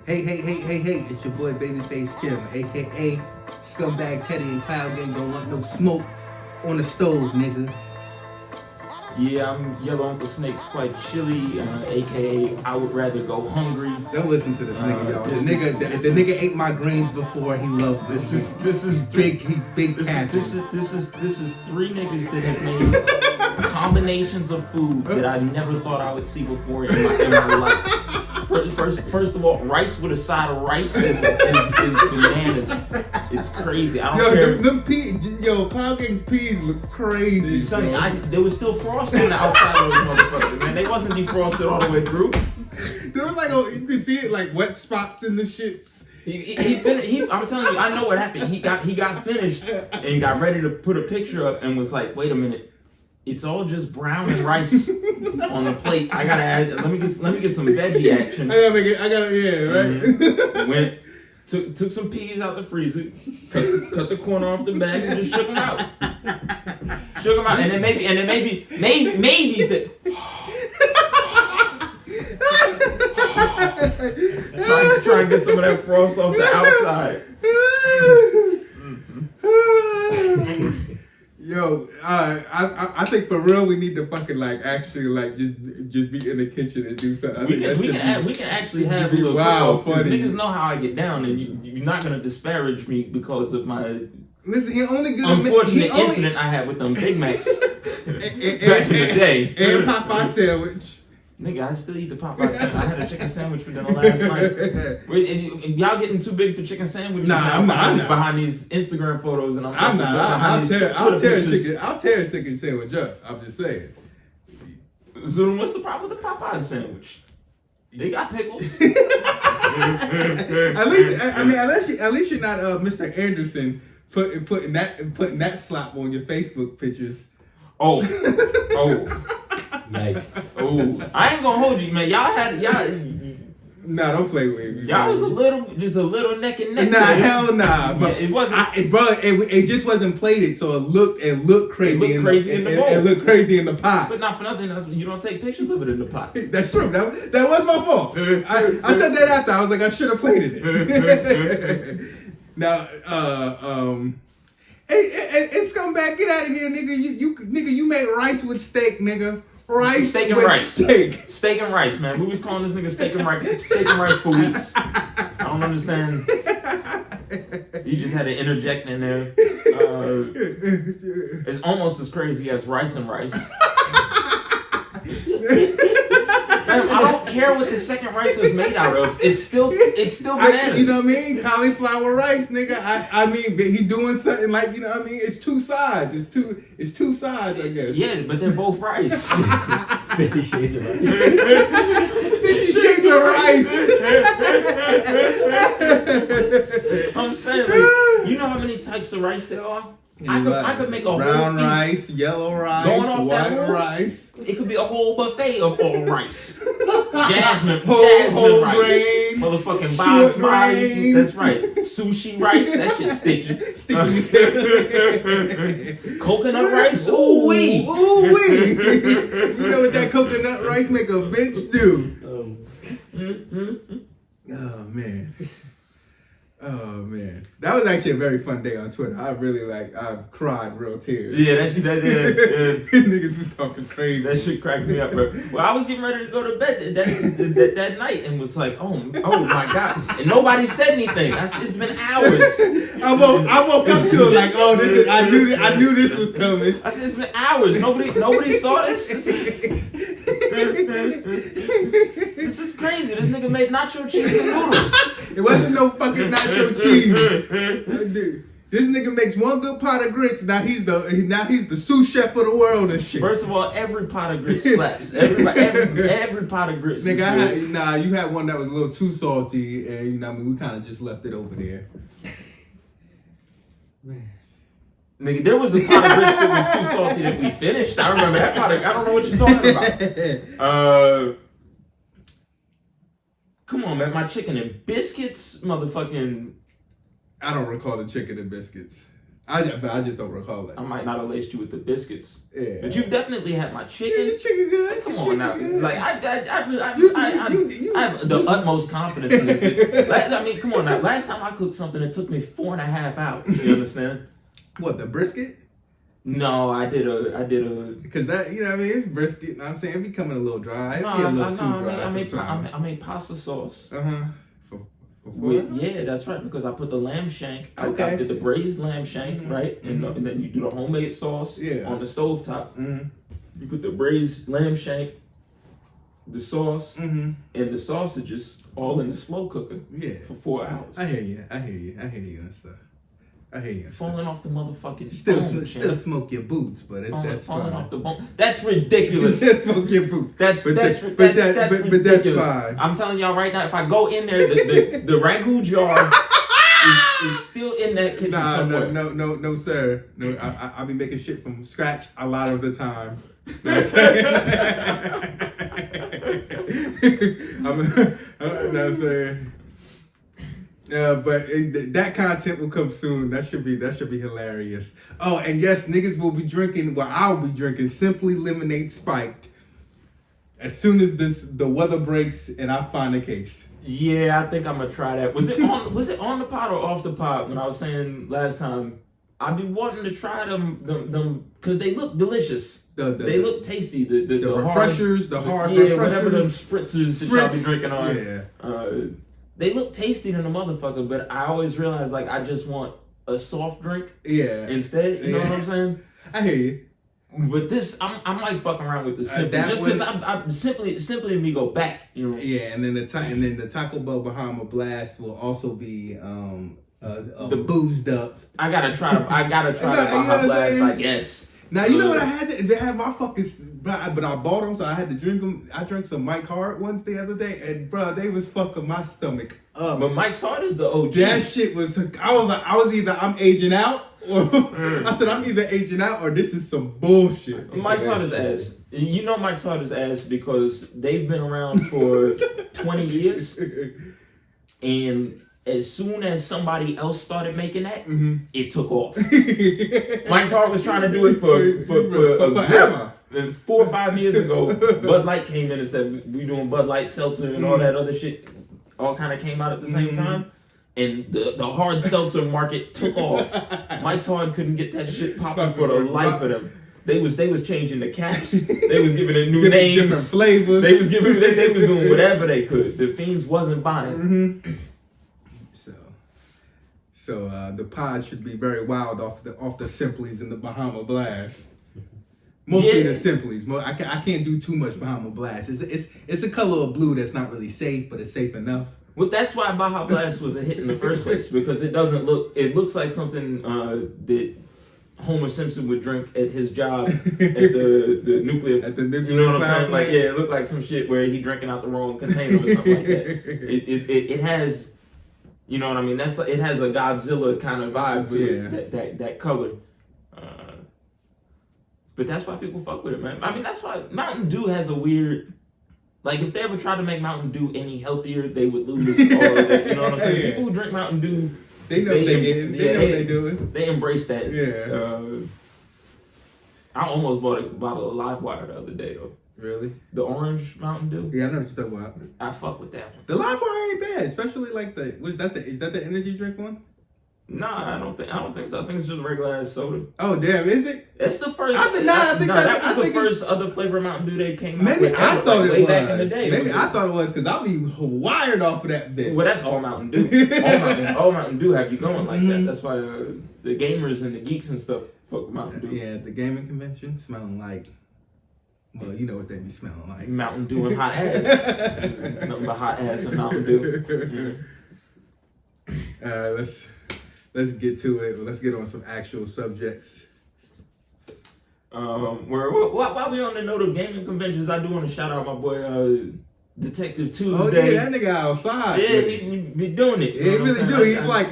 Hey, it's your boy Babyface Kim, aka Scumbag Teddy and Cloud Gang. Don't want no smoke on the stove, nigga. Yeah, I'm Yellow Uncle Snake's quite chilly, aka I would rather go hungry. Don't listen to this nigga, y'all. The nigga ate my greens before he loved them. He's big cat. This is three niggas that have made combinations of food that I never thought I would see before in my life. First of all, rice with a side of rice is bananas. It's crazy. I don't care. Them peas, Cloud Gang's peas look crazy. There was still frost on the outside of those motherfuckers, man. They wasn't defrosted all the way through. There was you could see it like wet spots in the shits. I'm telling you, I know what happened. He got finished and got ready to put a picture up and was like, wait a minute. It's all just brown rice on the plate. I gotta add. Let me get some veggie action. I gotta, right? Mm-hmm. Took some peas out the freezer, cut the corner off the bag, and just shook them out. And then maybe he said, try and get some of that frost off the outside. Yo, I think for real we need to fucking actually just be in the kitchen and do something. We can actually have a little funny. Niggas know how I get down, and you're not gonna disparage me because of my unfortunate incident I had with them Big Macs back in the day. And Popeye sandwich. Nigga, I still eat the Popeye sandwich. I had a chicken sandwich for dinner last night. Y'all getting too big for chicken sandwiches now behind these Instagram photos, and I'm not. I'll tear a chicken sandwich up. I'm just saying. So then what's the problem with the Popeye sandwich? They got pickles. At least you're not Mr. Anderson putting that slap on your Facebook pictures. Oh. Nice. Oh, I ain't gonna hold you, man. Y'all. Nah, don't play with me. Y'all was just a little neck and neck. Nah, hell nah. But it wasn't. It just wasn't plated, so it looked crazy. It looked crazy in the bowl. It looked crazy in the pot. But not for nothing. You don't take pictures of it in the pot. That's true. That was my fault. I said that after. I was like, I should have plated it. Now, hey, scumbag, get out of here, nigga. You made rice with steak, nigga. Steak and rice, man. We was calling this nigga steak and rice for weeks. I don't understand. You just had to interject in there. It's almost as crazy as rice and rice. Damn, I don't care what the second rice is made out of. It's still bananas. You know what I mean? Cauliflower rice, nigga. I mean, he's doing something you know what I mean? It's two sides. It's two sides, I guess. Yeah, but they're both rice. 50 Shades of Rice. 50 Shades of Rice. I'm saying, you know how many types of rice there are? I could make a whole brown feast. Rice, yellow rice, white rice. It could be a whole buffet of all rice. Jasmine whole rice. Grain, motherfucking basmati. That's right. Sushi rice. That shit's sticky. Coconut rice. Ooh wee. Ooh wee. You know what that coconut rice make a bitch do? Oh man, that was actually a very fun day on Twitter. I really I cried real tears. Yeah, that niggas was talking crazy. That shit cracked me up, bro. Well, I was getting ready to go to bed that night and was like, oh my god, and nobody said anything. It's been hours. I woke up to it like, oh, I knew this was coming. I said it's been hours. Nobody saw this. This is crazy. This nigga made nacho cheese and noodles. It wasn't no fucking nacho cheese. This nigga makes one good pot of grits. Now he's the sous chef of the world and shit. First of all, every pot of grits slaps. Every pot of grits. Nigga, you had one that was a little too salty, and we kind of just left it over there. Man. Nigga, there was a pot of grits that was too salty that we finished. I remember that pot. I don't know what you're talking about. Come on, man. My chicken and biscuits, motherfucking. I don't recall the chicken and biscuits. But I just don't recall that. I might not have laced you with the biscuits. Yeah. But you definitely had my chicken. Yeah, the chicken good. Come The on chicken now. good. Like, I have the you- utmost confidence in this bitch. I mean, come on now. Last time I cooked something, it took me 4.5 hours. You understand? What, the brisket? No, I did a. Because that, you know what I mean? It's brisket. You know what I'm saying? It becoming a little dry. It No, get a I little too dry sometimes. I made pasta sauce. Uh-huh. Yeah, that's right. Because I put the lamb shank. Okay. I did the braised lamb shank, right? And then you do the homemade sauce on the stovetop. Mm-hmm. You put the braised lamb shank, the sauce, Mm-hmm. and the sausages all in the slow cooker Yeah. for 4 hours. I hear you and stuff. I hear you. Falling off the motherfucking Still bone, smoke your boots, but that's falling fine. off the bone. That's ridiculous. Still smoke your boots. That's that's ridiculous. fine. I'm telling y'all right now, if I go in there, the ragu jar is still in that kitchen somewhere. No, sir. No, I be making shit from scratch a lot of the time. You know what I'm saying? You know what I'm saying? But that content will come soon. That should be hilarious. Oh, and yes, niggas will be drinking. Well, I'll be drinking Simply Lemonade Spiked as soon as the weather breaks and I find a case. Yeah, I think I'm gonna try that. Was it on the pot or off the pot? When I was saying last time, I'd be wanting to try them because they look delicious. They look tasty. The refreshers, the hard refreshers. refreshers. Whatever them spritzers that y'all be drinking on. Yeah. They look tasty than a motherfucker, but I always realize like I just want a soft drink. Yeah. Instead, you know what I'm saying? I hear you. But this, I might fuck around with the Simply just because I'm simply me go back, you know. Yeah, and then the Taco Bell Bahama Blast will also be boozed up. I gotta try the Baja Blast, I guess. Now you know what I had to. They had my fucking, but I bought them, so I had to drink them. I drank some Mike Hard ones the other day, and bro, they was fucking my stomach up. But Mike's Hard is the OG. That shit was. I was either I'm aging out, or I said I'm either aging out, or this is some bullshit. Mike's Hard is ass. You know Mike's Hard is ass because they've been around for 20 years, and as soon as somebody else started making that, it took off. Mike's Hard was trying to do it for forever. 4 or 5 years ago, Bud Light came in and said we doing Bud Light seltzer and all that other shit. All kind of came out at the same time, and the hard seltzer market took off. Mike's Hard couldn't get that shit popping for the life of them. They was changing the caps. They was giving it new names, different flavors. They was doing whatever they could. The fiends wasn't buying. So the pod should be very wild off the Simplies and the Bahama Blast. Mostly the Simplies. I can't do too much Bahama Blast. It's a color of blue that's not really safe, but it's safe enough. Well, that's why Baja Blast was a hit in the first place, because it looks like something that Homer Simpson would drink at his job at the nuclear. At the nuclear. You know what I'm saying? Plant. Like, yeah, it looked like some shit where he drinking out the wrong container or something like that. It has, you know what I mean? It has a Godzilla kind of vibe to it, that color. But that's why people fuck with it, man. I mean, that's why Mountain Dew has a weird. Like, if they ever tried to make Mountain Dew any healthier, they would lose all of it. You know what I'm saying? Yeah. People who drink Mountain Dew, they know they know what they doing. They embrace that. Yeah. I almost bought a bottle of Live Wire the other day, though. Really? The orange Mountain Dew. Yeah, I know what you're talking about. I fuck with that one. The Live Wire ain't bad, especially like is that the energy drink one? Nah, I don't think so. I think it's just regular ass soda. Oh damn, is it? It's the first. That was the first other flavor of Mountain Dew they came out maybe with. I thought it was. Back in the day. Maybe I thought it was because I'll be wired off of that bitch. Well, that's all Mountain Dew. all Mountain Dew have you going like that. That's why the gamers and the geeks and stuff fuck with Mountain Dew. Yeah, the gaming convention smelling like. Well, you know what they be smelling like. Mountain Dew and hot ass. Nothing but hot ass and Mountain Dew. Let's get to it. Let's get on some actual subjects. While we on the note of gaming conventions, I do want to shout out my boy Detective Tuesday. Oh yeah, that nigga outside. Yeah, he be doing it. Yeah, he really do.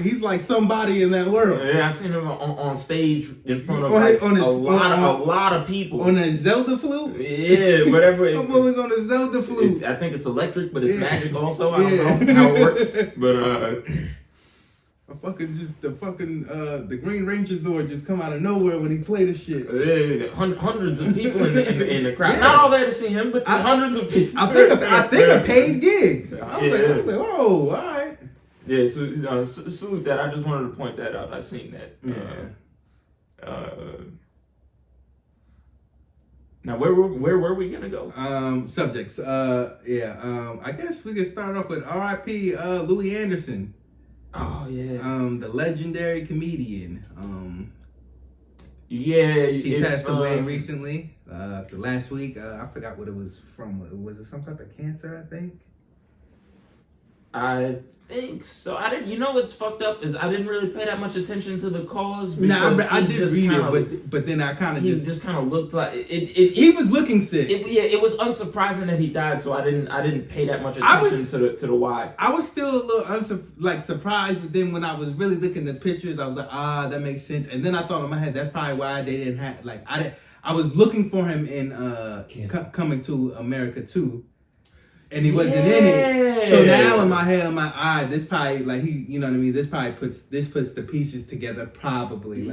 He's like somebody in that world. Yeah, I seen him on stage in front of a lot of people. On a Zelda flute? Yeah, whatever. My boy was on a Zelda flute. I think it's electric, but it's magic also. I don't know how it works. But The Green Ranger Zord just come out of nowhere when he play the shit. Hundreds of people in the crowd. Yeah. Not all there to see him, but hundreds of people. I think a paid gig. I was like, oh, all right. Yeah, so salute that. I just wanted to point that out. I seen that. Now, where were we gonna go? Subjects. I guess we could start off with R.I.P. Louie Anderson. Oh yeah. The legendary comedian. He passed away recently. Last week. I forgot what it was from. Was it some type of cancer? I think. I think so. I didn't. You know what's fucked up is I didn't really pay that much attention to the cause. Nah, I did read it, but then I kind of just kind of looked like it. He was looking sick. It was unsurprising that he died, so I didn't pay that much attention to the why. I was still a little surprised, but then when I was really looking at pictures, I was like, that makes sense. And then I thought in my head, that's probably why they didn't have I was looking for him in Coming to America 2. And he wasn't in it. So now in my head, I'm like, this probably you know what I mean? This probably puts the pieces together probably.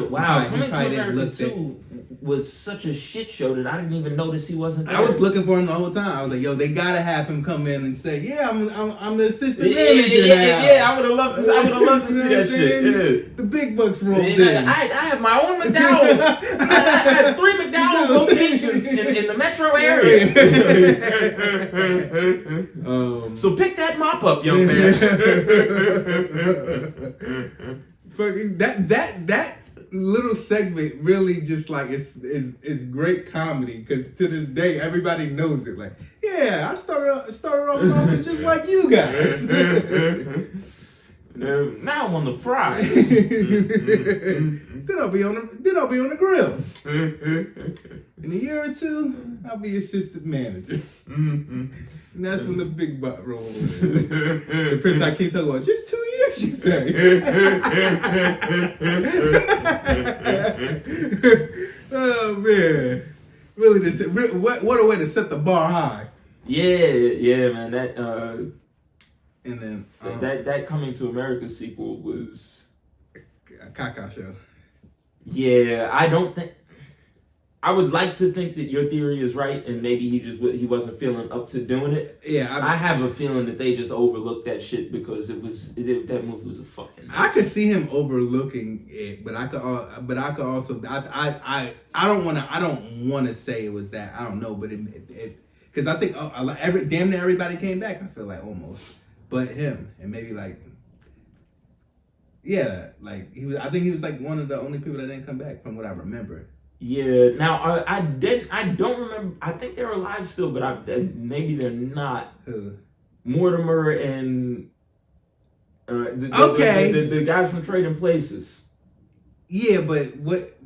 Wow. Coming to America 2 was such a shit show that I didn't even notice he wasn't there. I was looking for him the whole time. I was like, yo, they gotta have him come in and say, I'm the assistant manager now. Yeah, I would have loved to see that shit. Yeah. The big bucks rolled in. I have my own McDonald's. I have 3 McDonald's locations in the metro area. So pick that mop up, young man. Fucking that little segment really just is great comedy because to this day everybody knows it. Like, I started off just like you guys. Now I'm on the fries. Then I'll be on the grill. In a year or two, I'll be assistant manager. And that's when the big butt rolls. The Prince I keep talking about, just 2 years, you say. Oh man, really, what a way to set the bar high. Yeah, man. That and then that Coming to America sequel was a caca show. Yeah, I would like to think that your theory is right, and maybe he wasn't feeling up to doing it. Yeah, I have a feeling that they just overlooked that shit because that movie was a fucking mess. I could see him overlooking it, but I could also I don't want to say it was that. I don't know, but it because I think damn near everybody came back. I feel like almost, but him and maybe he was. I think he was one of the only people that didn't come back from what I remember. Yeah. Now I don't remember. I think they're alive still, but maybe they're not. Who? Mortimer and the guys from Trading Places. Yeah, but what?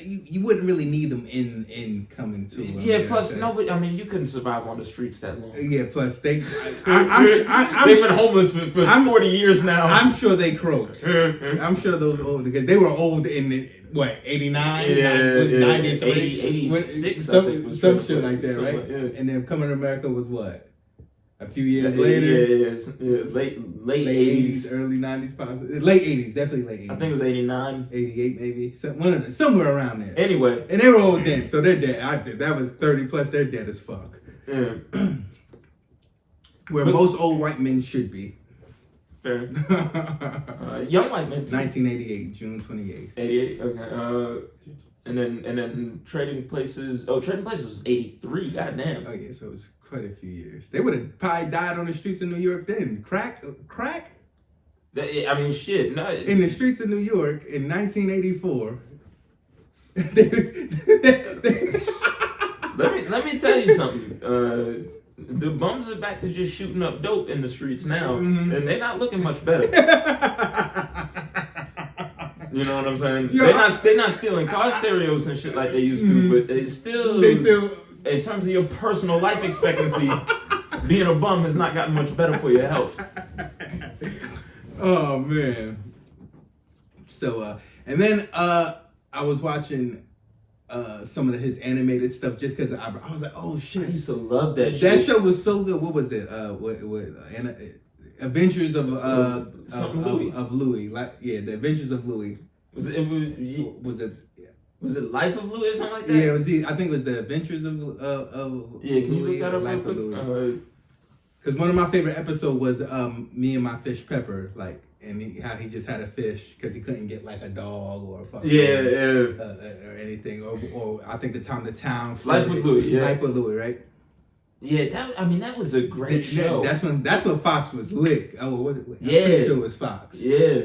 You wouldn't really need them in Coming to. Yeah. Plus, nobody. I mean, you couldn't survive on the streets that long. Yeah. Plus, they've been homeless for 40 years now. I'm sure they croaked. I'm sure those old because they were old in 89, 93, 86, some shit like that, right? Yeah. And then Coming to America was what? A few years later? Yeah, late 80s. Early 90s, possibly. Late 80s, definitely late 80s. I think it was 89. 88, maybe. Somewhere around there. Anyway. And they were old then, so they're dead. That was 30 plus, they're dead as fuck. Yeah. Where most old white men should be. Fair. Young white men too. 1988, June 28th. 88, okay. And then Trading Places. Oh, Trading Places was 83. Goddamn. Oh yeah, so it was quite a few years. They would have probably died on the streets of New York then. Crack. I mean, shit. No. In the streets of New York in 1984. Let me tell you something. The bums are back to just shooting up dope in the streets now, and they're not looking much better. You know what I'm saying? Yo, they're not stealing car stereos and shit like they used to, but they still, in terms of your personal life expectancy, being a bum has not gotten much better for your health. Oh man. So and then I was watching some of his animated stuff just because I was like, oh shit. I used to love that shit. That show was so good. What was it? Adventures of Louie. of Louie. Like the Adventures of Louie. Was it Life of Louie or something like that? Yeah, it was. I think it was the Adventures of Yeah, can you Louie, look that up Life real of quick? Louie. Because one of my favorite episodes was me and my fish Pepper, like, and how he just had a fish because he couldn't get like a dog or a fucking or anything, or I think the town Life with Louie, yeah. Life with Louie, right? Yeah, that was a great show. That's when Fox was lit. Oh, what? I'm Yeah. pretty sure it was Fox. Yeah.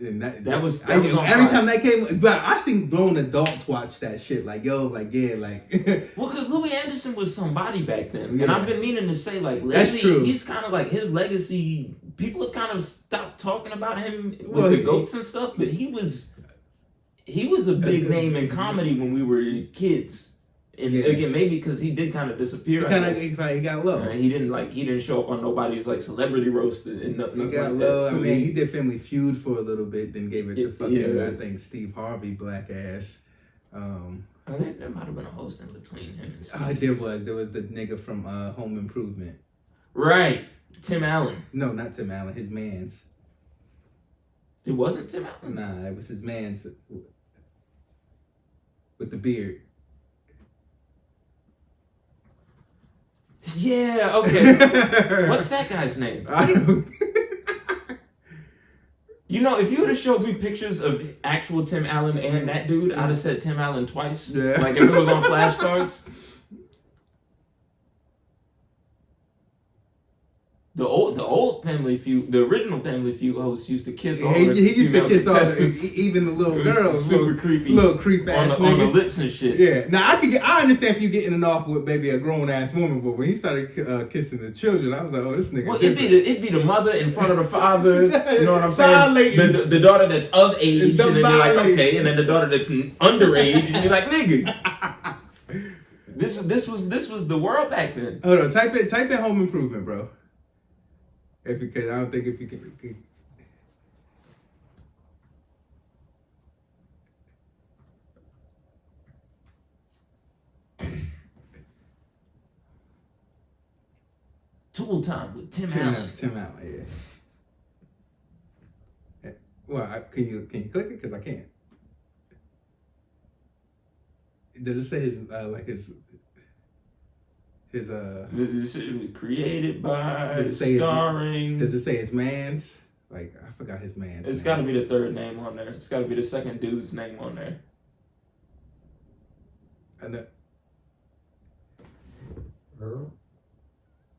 And that was on every Fox. time that came, but I seen grown adults watch that shit. Like, yo, like, yeah, like. Well, because Louie Anderson was somebody back then, Yeah. and I've been meaning to say, like, That's lately true. he's kind of like his legacy. People have kind of stopped talking about him with Well, the goats and stuff, but he was a big name in comedy when we were kids. And again, maybe because he did kind of disappear. He got low. He didn't show up on nobody's like celebrity roast and nothing He got like low. that. So I mean, he did Family Feud for a little bit, then gave it to fucking yeah. I think Steve Harvey, black ass. I think there might have been a host in between him and Steve. There was the nigga from Home Improvement. Right, Tim Allen. No, not Tim Allen. His man's. It wasn't Tim Allen. Nah, it was his man's with the beard. Yeah, okay. What's that guy's name? I don't. You know, if you would have showed me pictures of actual Tim Allen and that dude, I'd have said Tim Allen twice. Yeah. Like if it was on flashcards. The old Family Feud, the original Family Feud host used to kiss all the He used to female kiss all contestants. even the little It was girls. super creepy. Little creep ass on the nigga. lips and shit. Yeah. Now I understand if you getting it off with maybe a grown ass woman, but when he started kissing the children, I was like, oh, this nigga. Well, it'd be the mother in front of the father. You know what I'm saying? Violating. The daughter that's of age, and then you're like, Violating. okay, and then the daughter that's underage, and you're like, nigga. This was the world back then. Hold on, type in Home Improvement, bro. If you can, I don't think if you can. Tool Time with Tim Allen. Tim Allen, yeah. Well, can you click it? Because I can't. Does it say his This is created by, Does it say starring. Does it say his man's? Like, I forgot his man's. It's got to be the third name on there. It's got to be the second dude's name on there. I know.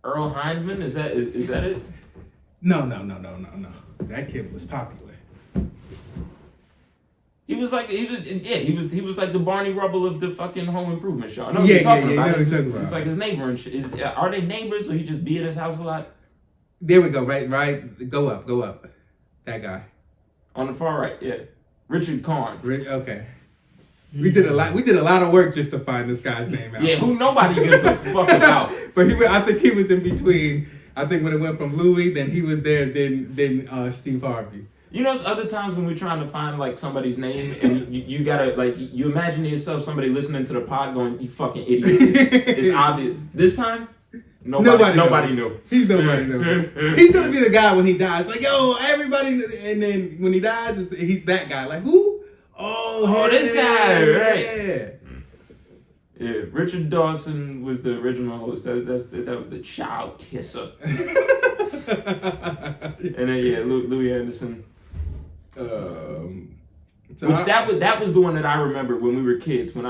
Earl Hindman, is that it? No. That kid was popular. He was like the Barney Rubble of the fucking Home Improvement show. I know Yeah, what you're yeah, talking yeah, about. I know what It's, you're talking about. it's like his neighbor and shit. Are they neighbors or he just be at his house a lot? There we go. Right. Go up. That guy. On the far right, yeah. Richard Karn. Okay. We did a lot of work just to find this guy's name out. Yeah, who nobody gives a fuck about. But I think he was in between. I think when it went from Louie, then he was there. Then Steve Harvey. You know, it's other times when we're trying to find like somebody's name and you gotta like you imagine to yourself somebody listening to the pod going, "You fucking idiot." It's obvious. This time, nobody knew. He's nobody knew. He's gonna be the guy when he dies. Like, yo, everybody. And then when he dies, he's that guy. Like, who? Oh, this guy, right? Yeah, Richard Dawson was the original host. That was the child kisser. And then Louie Anderson. That was the one that I remember when we were kids. When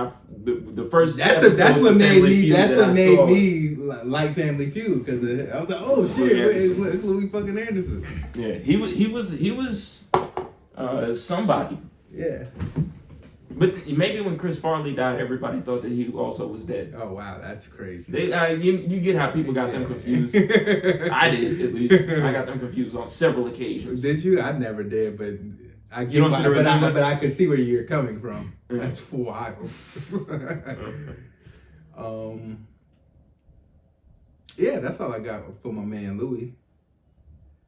the first that's what made me like Family Feud, because I was like, oh shit, it's Louie fucking Anderson. Yeah, he was somebody. Yeah. But maybe when Chris Farley died, everybody thought that he also was dead. Oh wow, that's crazy. You get how people got them confused. I did, at least. I got them confused on several occasions. Did you? I never did, but I You don't see the resemblance? but I could see where you're coming from. That's wild. Yeah, that's all I got for my man Louie.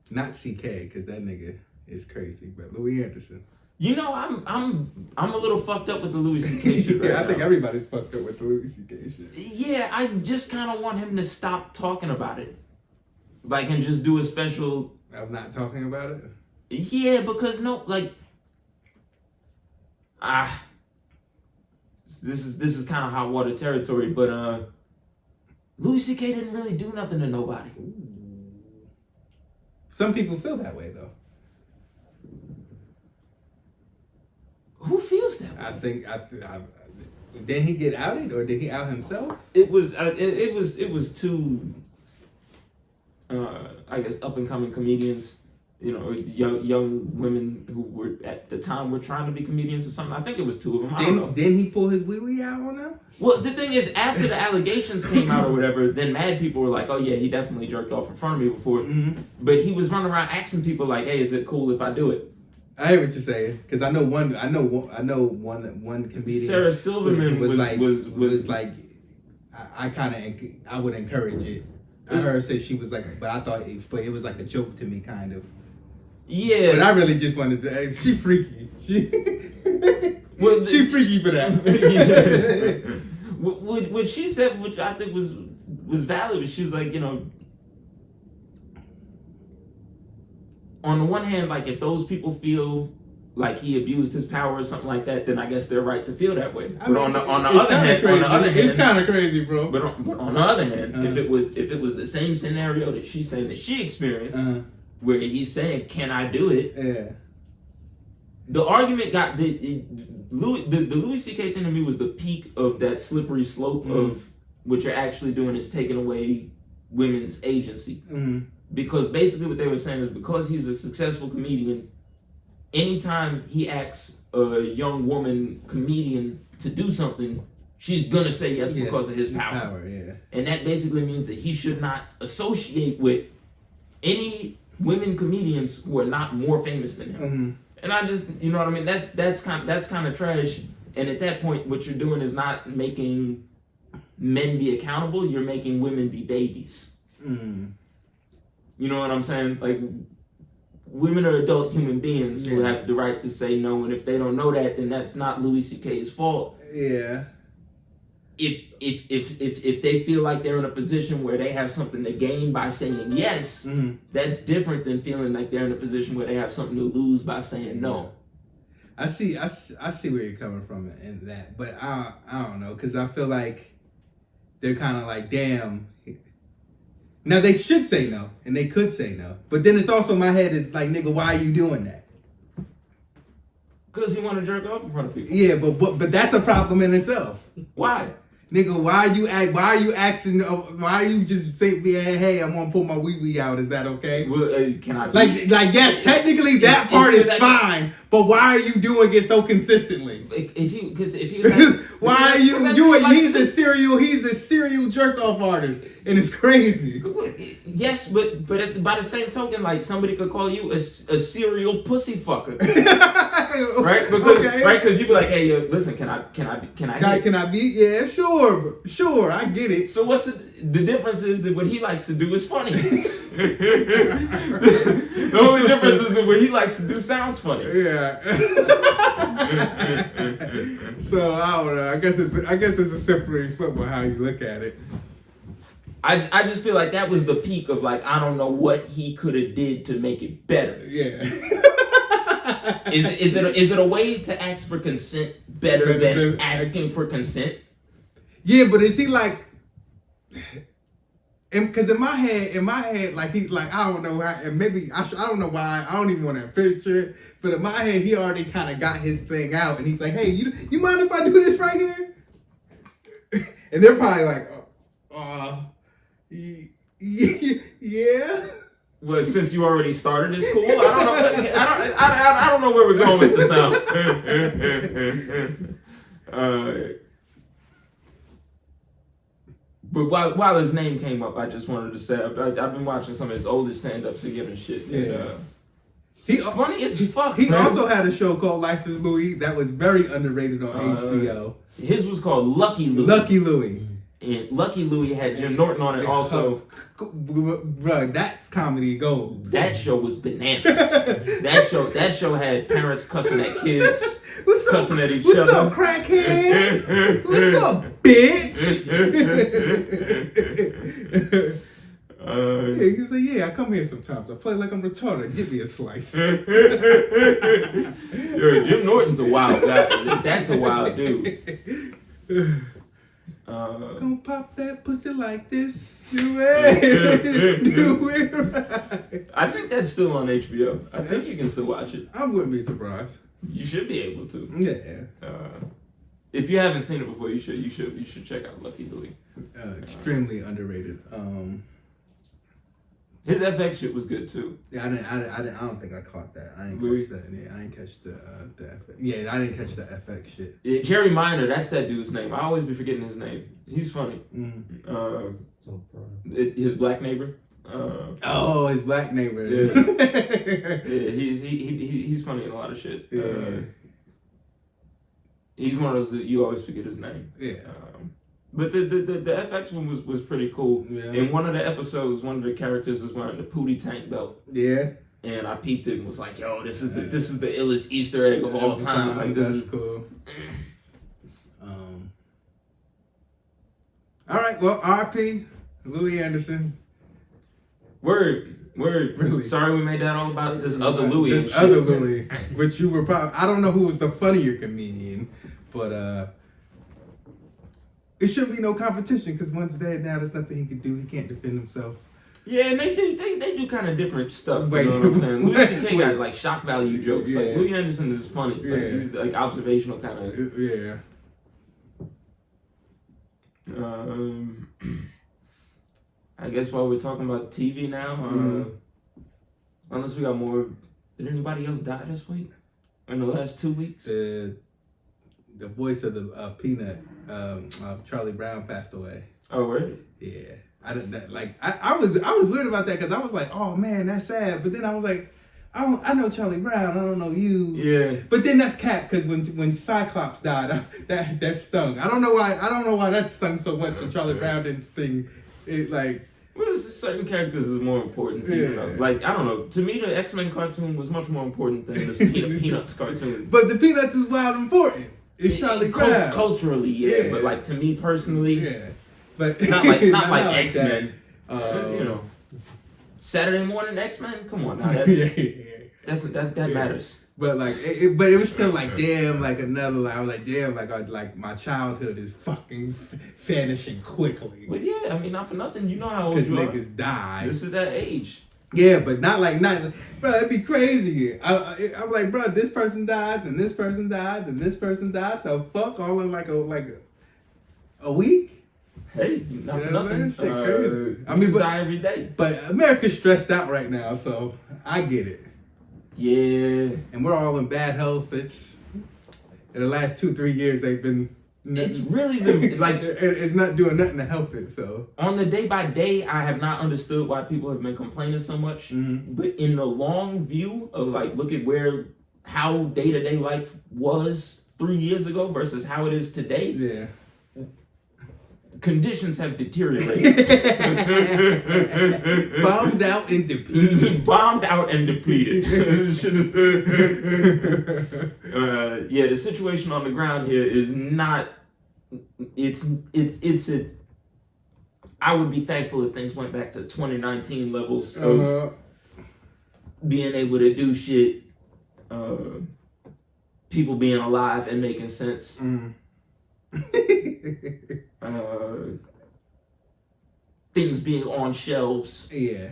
Not CK, because that nigga is crazy, but Louie Anderson. You know, I'm a little fucked up with the Louis C.K. shit right Yeah, I now. think everybody's fucked up with the Louis C.K. shit. Yeah, I just kind of want him to stop talking about it. like, and just do a special. I'm not talking about it. Yeah, because no, like, this is kind of hot water territory, but Louis C.K. didn't really do nothing to nobody. Some people feel that way though. Who feels that way? I think did he get outed or did he out himself? It was two, I guess, up and coming comedians. You know, young women who were at the time were trying to be comedians or something. I think it was two of them. I don't know. Didn't he pull his wee out on them? Well, the thing is, after the allegations came out or whatever, then mad people were like, "Oh yeah, he definitely jerked off in front of me before." Mm-hmm. But he was running around asking people like, "Hey, is it cool if I do it?" I hear what you're saying because I know one comedian. Sarah Silverman was like, I would encourage it. I heard her say she was like, but I thought it was like a joke to me, kind of. Yeah, but I really just wanted to. Hey, she freaky. She freaky for that. What she said, which I think was valid, was she was like, you know, on the one hand, like if those people feel like he abused his power or something like that, then I guess they're right to feel that way. But on the other hand, it's kind of crazy, bro. But on the other hand, if it was the same scenario that she's saying that she experienced, where he's saying, "Can I do it?" Yeah. The argument got the Louis C.K. thing to me was the peak of that slippery slope of what you're actually doing is taking away women's agency. Because basically what they were saying is because he's a successful comedian, anytime he asks a young woman comedian to do something, she's gonna say yes because of his power. And that basically means that he should not associate with any women comedians who are not more famous than him. And I just, you know what I mean? That's kind of trash. And at that point, what you're doing is not making men be accountable. You're making women be babies. You know what I'm saying? Like, women are adult human beings who have the right to say no. And if they don't know that, then that's not Louis C.K.'s fault. Yeah. If they feel like they're in a position where they have something to gain by saying yes, that's different than feeling like they're in a position where they have something to lose by saying no. I see where you're coming from in that, but I don't know, because I feel like they're kind of like, damn. Now they should say no, and they could say no, but then it's also my head is like, nigga, why are you doing that? Because he want to jerk off in front of people. Yeah, but that's a problem in itself. Why? Nigga, why are you just saying, hey, I'm gonna pull my wee out? Is that okay? Well, can I? Like yes, technically that part is fine, but why are you doing it so consistently? If you why are you doing? He's a serial jerk off artist, and it's crazy. Yes, but by the same token, like somebody could call you a serial pussy fucker, right? Because you'd be like, hey, listen, can I be? Yeah, sure, I get it. So what's the difference is that what he likes to do is funny. The only difference is that what he likes to do sounds funny. Yeah. So I don't know. I guess it's a slippery slope on how you look at it. I just feel like that was the peak of like, I don't know what he could have did to make it better. Yeah. Is it a way to ask for consent better than asking for consent? Yeah, but is he like? Because in my head, like he, like I don't know how, and maybe I don't know why. I don't even want to picture it. But in my head, he already kind of got his thing out, and he's like, "Hey, you mind if I do this right here?" And they're probably like, yeah. Well, since you already started, it's cool. I don't know where we're going with this now. But while his name came up, I just wanted to say I've been watching some of his oldest stand-ups again and shit. Yeah. He's funny as fuck. He also had a show called Life is Louie that was very underrated on HBO. His was called Lucky Louie. Lucky Louie. And Lucky Louie had Jim Norton on it also. Bro, that's comedy gold. That show was bananas. that show had parents cussing at kids, cussing at each other. What's up, crackhead? What's up, bitch? He was like, yeah, come here sometimes. I play like I'm retarded. Give me a slice. Yo, Jim Norton's a wild guy. That's a wild dude. Gonna pop that pussy like this. Do it. Do it right. I think that's still on HBO. I think you can still watch it. I wouldn't be surprised. You should be able to. Yeah. If you haven't seen it before, you should check out Lucky Louie. Extremely underrated. His FX shit was good too. Yeah, I don't think I caught that. I didn't Louis? catch that. Yeah, I didn't catch the FX. Yeah, I didn't catch the FX shit. Yeah, Jerry Minor, that's that dude's name. I always be forgetting his name. He's funny. His black neighbor. Oh, his black neighbor. Yeah, yeah, he's funny in a lot of shit. Yeah. He's one of those that you always forget his name. Yeah. But the FX one was pretty cool. Yeah. In one of the episodes, one of the characters is wearing the Pootie tank belt. Yeah. And I peeped it and was like, "Yo, this is the illest Easter egg of all time." Like this is cool. All right. Well, R.P. Louie Anderson. Word. Really? Sorry we made that all about this other Louie. This other Louie, which you were probably. I don't know who was the funnier comedian, but it shouldn't be no competition because one's dead now. There's nothing he can do. He can't defend himself. Yeah, and they do kind of different stuff. Wait. You know what I'm saying? Louis C.K. got like shock value jokes. Yeah. Like Louie Anderson is funny. Like, Yeah. he's like observational kind of. Yeah. I guess while we're talking about TV now, unless we got more, did anybody else die this week? In the last 2 weeks? The voice of the Peanut, Charlie Brown, passed away. Oh, really? Yeah, I was weird about that because I was like, oh man, that's sad. But then I was like, I know Charlie Brown, I don't know you. Yeah. But then that's cap because when Cyclops died, that stung. I don't know why that stung so much. And Charlie Brown didn't sting. It like. Well, certain characters is more important to you. Know? Like, I don't know. To me, the X-Men cartoon was much more important than this Peanuts cartoon. But the Peanuts is wild important. It's Charlie Brown. Culturally, yeah. But like to me personally, yeah. But not like X-Men. That. You know, Saturday morning X-Men. Come on, now that matters. But like, but it was still like, damn, like another. Like, I was like, damn, like my childhood is fucking vanishing quickly. But yeah, I mean, not for nothing. You know how old you are. Because niggas die. This is that age. Yeah, but not, bro. It'd be crazy. I'm like, bro, this person died, and this person died, and this person died. The fuck, all in like a week. Hey, not for nothing. Shit crazy. I mean, die every day. But America's stressed out right now, so I get it. Yeah. And we're all in bad health. It's in the last 2-3 years they've been. It's really been like it's not doing nothing to help it. So on the day by day, I have not understood why people have been complaining so much. Mm-hmm. But in the long view of like, look at how day to day life was 3 years ago versus how it is today. Yeah. Conditions have deteriorated. Bombed out and depleted. Bombed out and depleted. Yeah, the situation on the ground here is not. It's a. I would be thankful if things went back to 2019 levels of being able to do shit, people being alive and making sense. Things being on shelves. Yeah.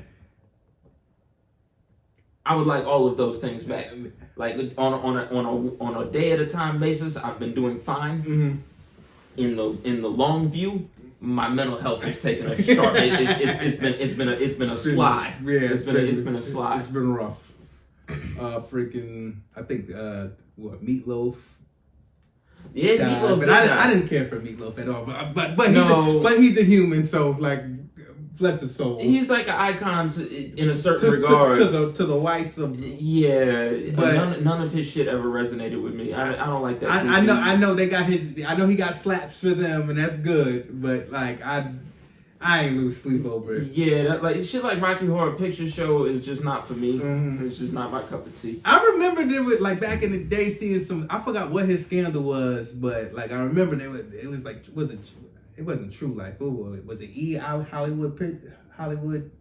I would like all of those things back. Like on a day at a time basis, I've been doing fine. Mm-hmm. In the long view, my mental health has taken a sharp. It's been a slide. Yeah, it's been a slide. It's been rough. Freaking, I think Meatloaf. Yeah, died, Meatloaf. But I didn't care for Meatloaf at all. But he's a human, so like, bless his soul. He's like an icon in a certain regard to the whites of. Yeah, but none of his shit ever resonated with me. I don't like that. I know they got his. I know he got slaps for them, and that's good. But like I ain't lose sleep over it. Yeah, that, like shit like Rocky Horror Picture Show is just not for me. Mm-hmm. It's just not my cup of tea. I remember there was like back in the day seeing some. I forgot what his scandal was, but like I remember it was like it wasn't True Life. What was it? Hollywood.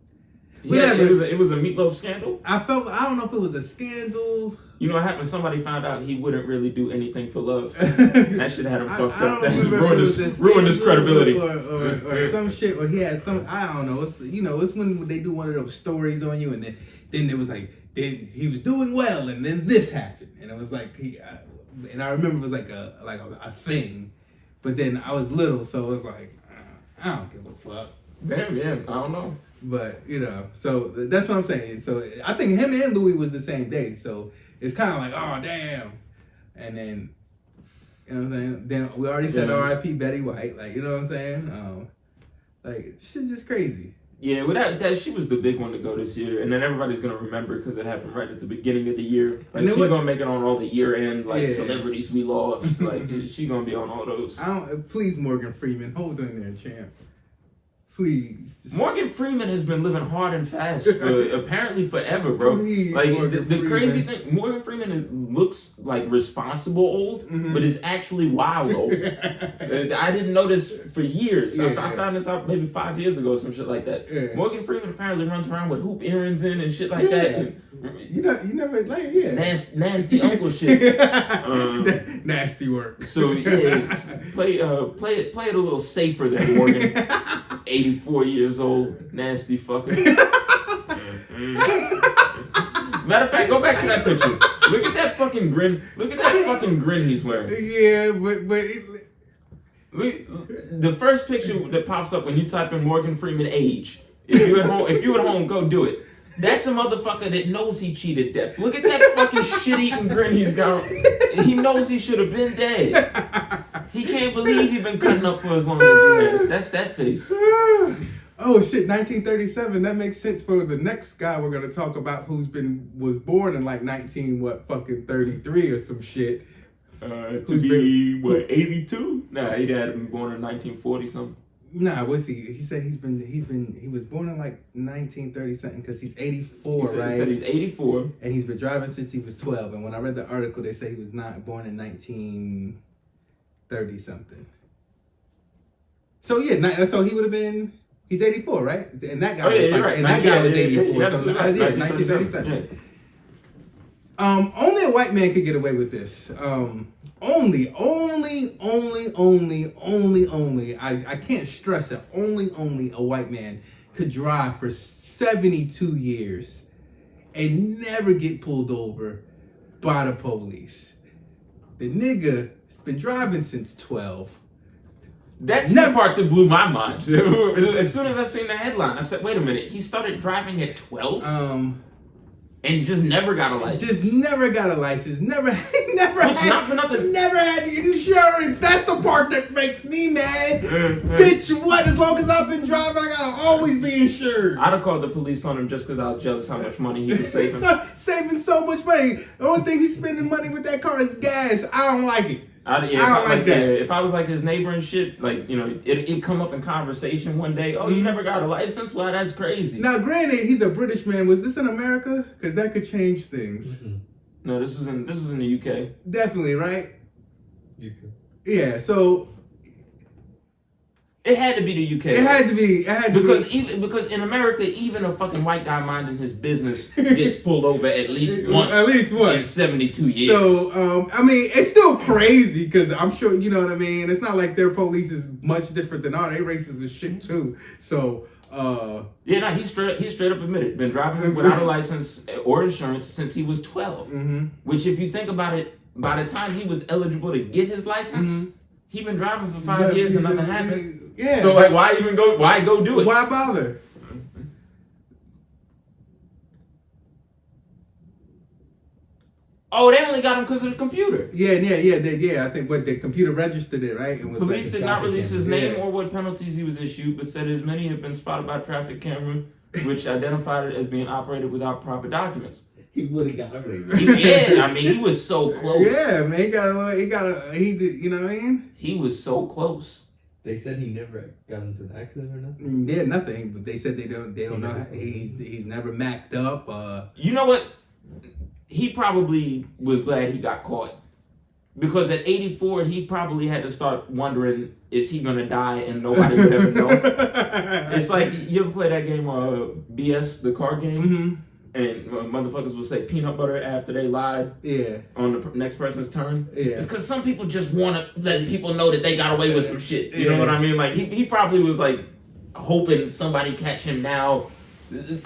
Yeah, it was a meatloaf scandal. I don't know if it was a scandal. You know what happened? Somebody found out he wouldn't really do anything for love. That shit had him fucked up. That ruined his credibility. Or some shit, or he had some, I don't know. It's, it's when they do one of those stories on you, and then it was like, he was doing well, and then this happened. And it was like, and I remember it was like a thing. But then I was little, so it was like, I don't give a fuck. Damn, yeah, I don't know. But, so that's what I'm saying. So I think him and Louie was the same day. So it's kind of like, oh, damn. And then, you know what I'm saying? Then we already said R.I.P. Betty White. Like, you know what I'm saying? Like, shit's just crazy. Yeah, well, that she was the big one to go this year. And then everybody's going to remember because it happened right at the beginning of the year. Like, she's going to make it on all the year-end, celebrities we lost. Like, she's going to be on all those. Please, Morgan Freeman, hold on there, champ. Please. Morgan Freeman has been living hard and fast for apparently forever, bro. Please, like the crazy thing, Morgan Freeman looks like responsible old, but is actually wild old. I didn't know this for years. I found this out maybe 5 years ago, or some shit like that. Yeah. Morgan Freeman apparently runs around with hoop earrings in and shit like that. And, you never nasty uncle shit. Nasty work. So yeah, play it a little safer than Morgan. 84 years old, nasty fucker. Matter of fact, go back to that picture. Look at that fucking grin. Look at that fucking grin he's wearing. Yeah, but Look, the first picture that pops up when you type in Morgan Freeman age. If you at home, go do it. That's a motherfucker that knows he cheated death. Look at that fucking shit-eating grin he's got. He knows he should have been dead. He can't believe he's been cutting up for as long as he has. That's that face. Oh shit, 1937. That makes sense for the next guy we're gonna talk about, was born in like 33 or some shit. To be 82? Nah, he'd had been born in 1940 something. Nah, what's he? He said he was born in like 1930 something because he's 84, right? He said he's 84. And he's been driving since he was 12. And when I read the article, they say he was not born in 1930 something. So yeah, so he would have been, he's 84, right? And that guy was right. And that guy was 84. Yeah, so, right. 1937. Yeah. Only a white man could get away with this. Only. I can't stress it. Only a white man could drive for 72 years and never get pulled over by the police. The nigga's been driving since 12. That's the part that blew my mind. As soon as I seen the headline, I said, wait a minute, he started driving at 12? And just never got a license. Never had insurance. That's the part that makes me mad. Bitch, what? As long as I've been driving, I gotta always be insured. I'd have called the police on him just because I was jealous how much money he was saving. Saving so much money. The only thing he's spending money with that car is gas. I don't like it. I don't like that. If I was like his neighbor and shit, like, it'd come up in conversation one day. Oh, you never got a license? Well, that's crazy. Now, granted, he's a British man. Was this in America? Because that could change things. Mm-hmm. No, this was in the UK. Definitely, right? UK. Yeah. So it had to be the UK. It had to be because in America, even a fucking white guy minding his business gets pulled over at least once. In 72 years. So I mean, it's still crazy because I'm sure you know what I mean. It's not like their police is much different than our. They racist as shit too. So he straight up admitted been driving without a license or insurance since he was 12. Mm-hmm. Which, if you think about it, by the time he was eligible to get his license, he'd been driving for 5 years and nothing happened. Yeah. So like, why go do it? Why bother? Oh, they only got him because of the computer. Yeah. I think the computer registered it, right? Police did not release his name or what penalties he was issued, but said his many have been spotted by traffic camera, which identified it as being operated without proper documents. He would have got away. He was so close. Yeah, man, he did, you know what I mean? He was so close. They said he never got into an accident or nothing? Yeah, nothing. But they said they don't know. He's never macked up. You know what? He probably was glad he got caught. Because at 84, he probably had to start wondering, is he gonna die and nobody would ever know? It's like, you ever play that game, BS, the card game? Mm-hmm. And motherfuckers will say peanut butter after they lied on the next person's turn. Yeah. It's because some people just want to let people know that they got away with some shit. You know what I mean? Like, he probably was like hoping somebody catch him now.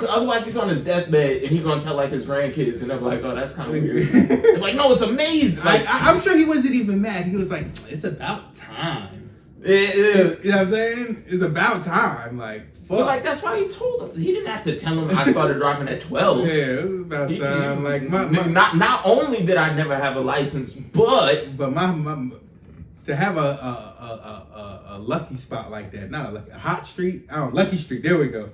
Otherwise, he's on his deathbed and he's gonna tell like his grandkids, and they're like, "Oh, that's kind of weird." They're like, "No, it's amazing." Like, I'm sure he wasn't even mad. He was like, "It's about time." You know what I'm saying? It's about time. Like, fuck. But like, that's why he told him. He didn't have to tell him I started driving at 12. Yeah, it was about time. Like, not only did I never have a license, but my to have a lucky spot like that, not a hot street. Lucky Street. There we go.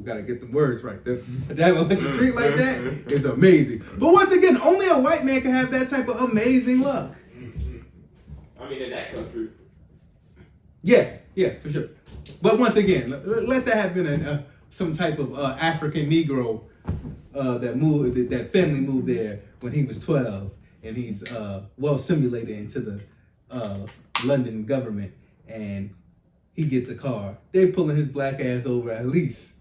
Gotta get the words right. To have a lucky street like that is amazing. But once again, only a white man can have that type of amazing luck. I mean, in that country. Yeah, for sure. But once again, let that have been some type of African Negro that family moved there when he was 12, and he's well simulated into the London government, and he gets a car. They're pulling his black ass over at least.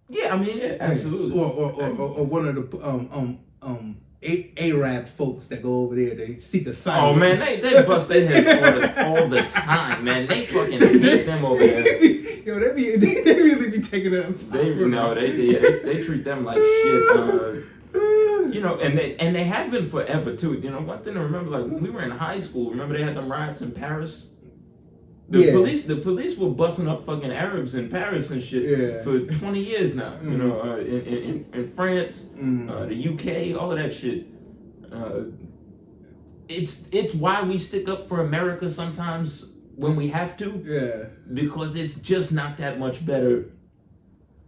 Yeah, I mean, yeah, absolutely. Or one of the Arab folks that go over there, they seek asylum. Oh man, they bust their heads all the time, man. They fucking hate them over there. Yo, they really be taking it up. They treat them like shit. You know, and they have been forever too. You know, one thing to remember, like when we were in high school, remember they had them riots in Paris? The police were busting up fucking Arabs in Paris and shit for 20 years now. You know, in France, the UK, all of that shit. It's why we stick up for America sometimes when we have to. Yeah. Because it's just not that much better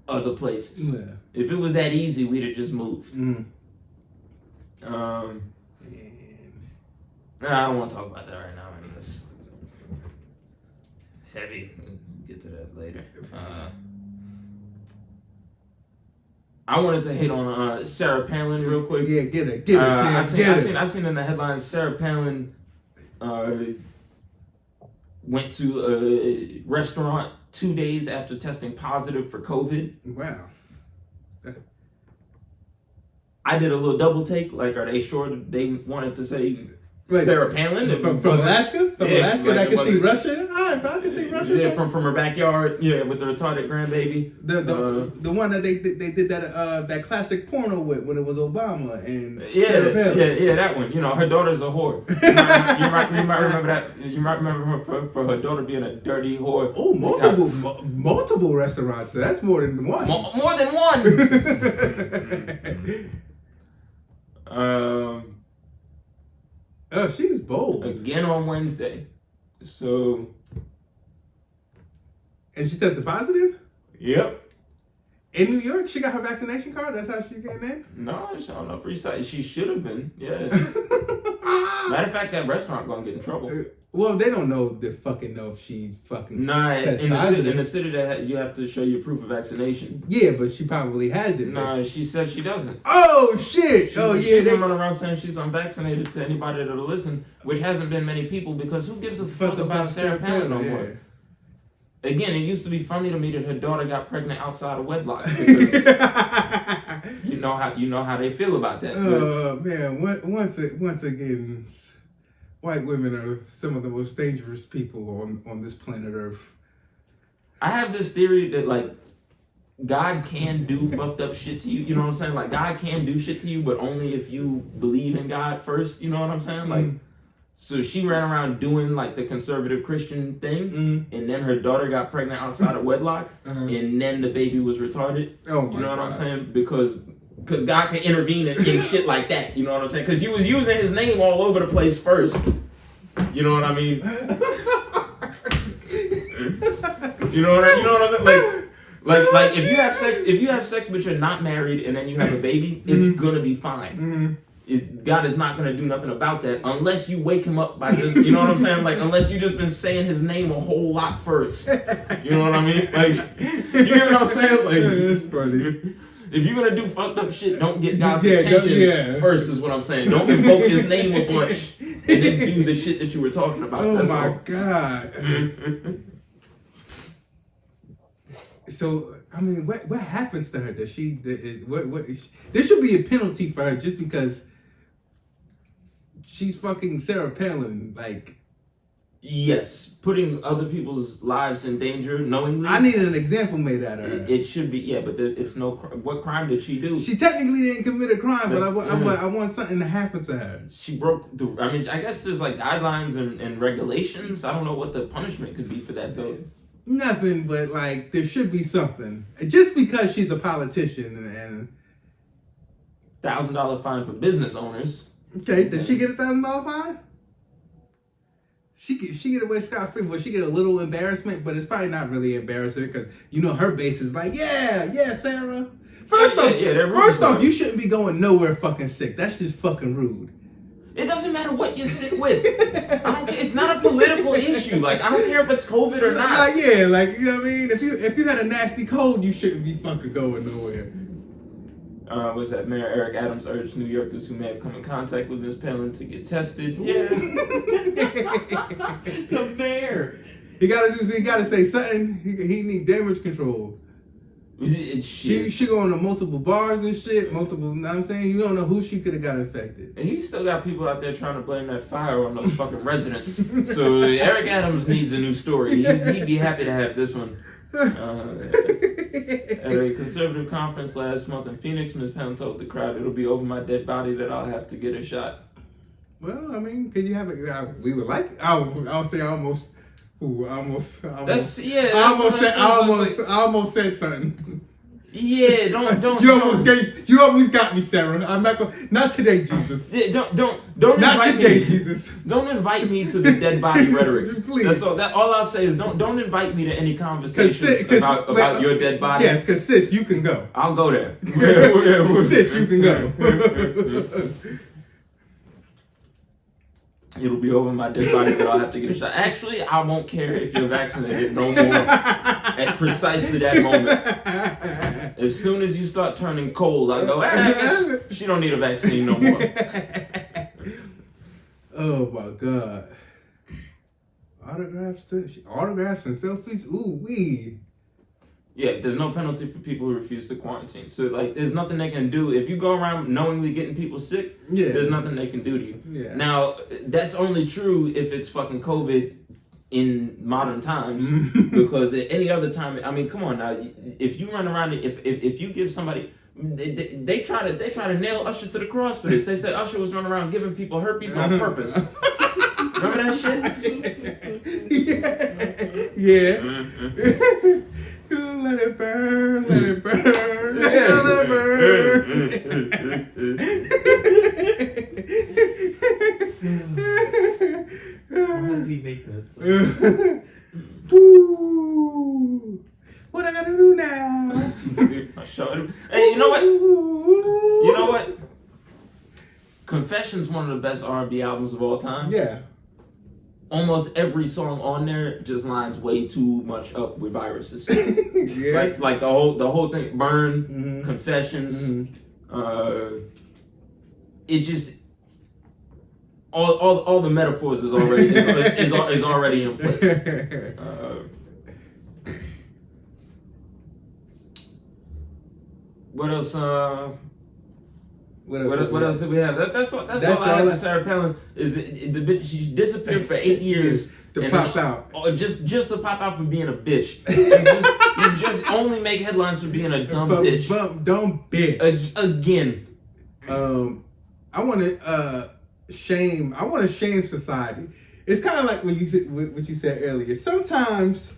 other places. Yeah. If it was that easy, we'd have just moved. I don't want to talk about that right now. I mean, it's heavy. We'll get to that later. I wanted to hit on Sarah Palin real quick. Yeah, get it. I seen in the headlines Sarah Palin went to a restaurant 2 days after testing positive for COVID. Wow. I did a little double take. Like, are they sure they wanted to say Sarah Palin? From Alaska? From Alaska, like, I can see Russia? All right, I can see Russia. Yeah, from her backyard, with the retarded grandbaby. The one that they did that classic porno with when it was Obama and Sarah Palin. Yeah, that one. You know, her daughter's a whore. You might remember that. You might remember her for her daughter being a dirty whore. Oh, multiple restaurants. So that's more than one. More than one. Oh, she's bold. Again on Wednesday. So. And she tested positive? Yep. In New York, she got her vaccination card? That's how she came in? No, she's on Upper East Side. She should have been, yeah. Matter of fact, that restaurant gonna get in trouble. Well, they don't know if she's fucking. Nah, in the city that you have to show your proof of vaccination. Yeah, but she probably has it. Nah, she said she doesn't. Oh shit! She's running around saying she's unvaccinated to anybody that'll listen, which hasn't been many people because who gives a fuck about Sarah Palin no more? Again, it used to be funny to me that her daughter got pregnant outside of wedlock because you know how they feel about that. Oh man, once again. White women are some of the most dangerous people on this planet Earth. I have this theory that, like, God can do fucked up shit to you. You know what I'm saying? Like, God can do shit to you, but only if you believe in God first. You know what I'm saying? Like, so she ran around doing, like, the conservative Christian thing, and then her daughter got pregnant outside of wedlock, and then the baby was retarded. Oh, you know what I'm saying? Because God can intervene in shit like that. You know what I'm saying? Because you was using his name all over the place first. You know what I mean? You know what I'm saying? Like if you have sex but you're not married and then you have a baby, it's gonna be fine. God is not gonna do nothing about that unless you wake him up by just, you know what I'm saying? Like, unless you just been saying his name a whole lot first. You know what I mean? Like, you know what I'm saying? Like, it's funny. If you're gonna do fucked up shit, don't get God's Yeah, attention first. Is what I'm saying. Don't invoke His name a bunch and then do the shit that you were talking about. Oh That's my all. God. So I mean, what happens to her? Does she? There should be a penalty for her just because she's fucking Sarah Palin. Like, Yes, putting other people's lives in danger knowingly. I need an example made out of her. It should be, yeah, but it's no. What crime did she do? She technically didn't commit a crime, but That's- I want something to happen to her. She broke the. I mean, I guess there's like guidelines and regulations. I don't know what the punishment could be for that though. Nothing, but like there should be something. Just because she's a politician and $1,000 fine for business owners. okay, does she get $1,000 fine? She get away scot free, but she get a little embarrassment, but it's probably not really embarrassing because you know her base is like, yeah, Sarah. First off, you shouldn't be going nowhere fucking sick. That's just fucking rude. It doesn't matter what you're sick with. I don't care. It's not a political issue. Like I don't care if it's COVID or not. Like yeah, like you know what I mean. If you had a nasty cold, you shouldn't be fucking going nowhere. Was that Mayor Eric Adams urged New Yorkers who may have come in contact with Ms. Palin to get tested? Yeah. The mayor. He gotta say something. He needs damage control. She going to multiple bars and shit. Multiple, you know what I'm saying? You don't know who she could have got infected. And he still got people out there trying to blame that fire on those fucking residents. So Eric Adams needs a new story. He'd be happy to have this one. At a conservative conference last month in Phoenix, Ms. Palin told the crowd, "It'll be over my dead body that I'll have to get a shot." Well, I mean, could you have it? We would like. I'll say almost. Ooh, almost. That's yeah. I almost said something. Yeah, don't. You almost got me, Sarah. I'm not going. Not today, Jesus. Don't Not invite today, me. Jesus. Don't invite me to the dead body rhetoric. Please. That's all. All I'll say is don't invite me to any conversations about your dead body. Yes, because sis, you can go. I'll go there. Sis, you can go. It'll be over my dead body that I'll have to get a shot. Actually, I won't care if you're vaccinated no more at precisely that moment. As soon as you start turning cold, I go, I guess she don't need a vaccine no more. Oh my God. Autographs and selfies? Ooh wee. Yeah, there's no penalty for people who refuse to quarantine. So, like, there's nothing they can do. If you go around knowingly getting people sick, there's nothing they can do to you. Yeah. Now, that's only true if it's fucking COVID in modern times. Because at any other time, I mean, come on now. If you run around, if you give somebody... They try to nail Usher to the cross for this. They said Usher was running around giving people herpes on purpose. Remember that shit? Yeah. Let it burn, let it burn, let it burn. How did he make that song? Ooh, what I gotta do now? I showed him. Hey, you know what? You know what? Confession's one of the best R&B albums of all time. Yeah. Almost every song on there just lines way too much up with viruses. Yeah. Like the whole thing, Burn, Confessions. It just all the metaphors is already is already in place. What else? What else did we have? That's all I had to Sarah Palin is the bitch. She disappeared for 8 years to pop out. Just to pop out for being a bitch. You just only make headlines for being a dumb bitch. Dumb bitch. Again. I want to shame society. It's kind of like what you said earlier. Sometimes,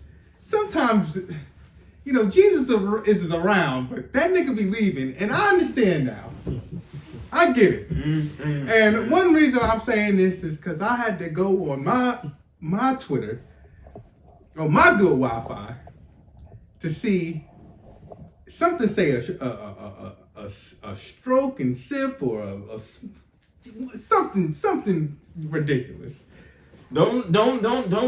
you know, Jesus is around, but that nigga be leaving, and I understand now. I get it. And one reason I'm saying this is because I had to go on my Twitter, on my good Wi-Fi, to see something say a stroke and sip or a something ridiculous. Don't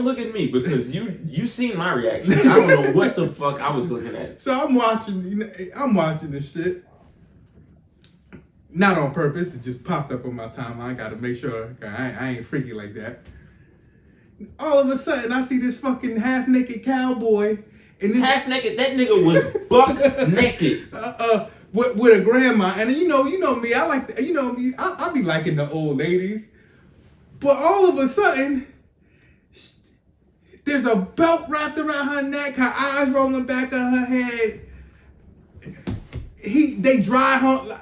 look at me because you seen my reaction. I don't know what the fuck I was looking at. So I'm watching this shit. Not on purpose. It just popped up on my timeline. I gotta make sure I ain't freaky like that. All of a sudden, I see this fucking half-naked cowboy. And this Half-naked? That nigga was buck naked. With a grandma. And you know me. I like, I be liking the old ladies. But all of a sudden, there's a belt wrapped around her neck, her eyes rolling back of her head. They dry her.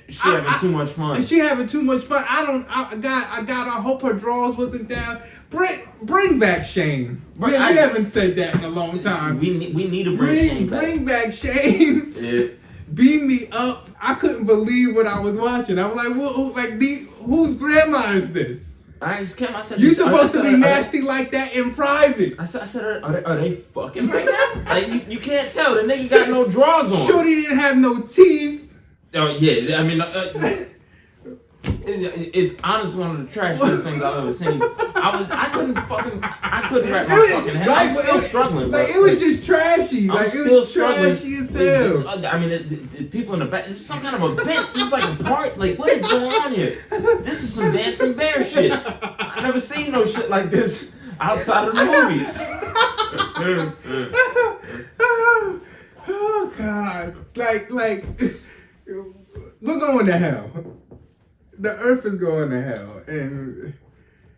She having too much fun. She having too much fun. I hope her drawers wasn't down. Bring back Shane. We haven't said that in a long time. We need to bring Shane back. Bring back Shane. Yeah. Beam me up. I couldn't believe what I was watching. I was like, whose grandma is this? I said, You supposed to be nasty like that in private. I said, are they fucking right now? Like you can't tell. The nigga got no drawers on. Shorty didn't have no teeth. Oh yeah, I mean, it's honestly one of the trashiest things I've ever seen. I couldn't wrap my fucking head. I'm still struggling. Like it was just trashy. I'm Like it still was struggling. trashy as hell. I mean, the people in the back. This is some kind of event. This is like a part. Like what is going on here? This is some dancing bear shit. I never seen no shit like this outside of the movies. Oh God! Like we're going to hell. The earth is going to hell, and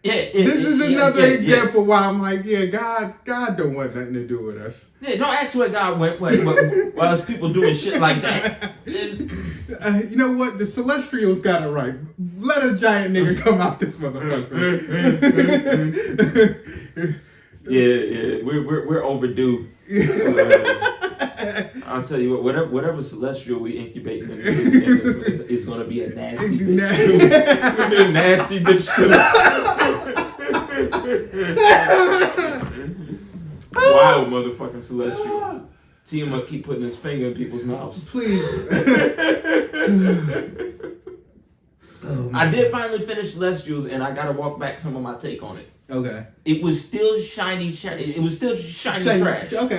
this is another example why I'm like, God don't want nothing to do with us. Yeah, don't ask where God went while there's people doing shit like that. You know what? The Celestials got it right. Let a giant nigga come out this motherfucker. Yeah, we're overdue. I'll tell you what, whatever celestial we incubate in is going to be a nasty bitch too. It's going to be a nasty bitch too. Wild motherfucking celestial. Tiamat keep putting his finger in people's mouths. Please. I did finally finish Celestials, and I got to walk back some of my take on it. Okay. It was still shiny. It was still shiny trash. Okay.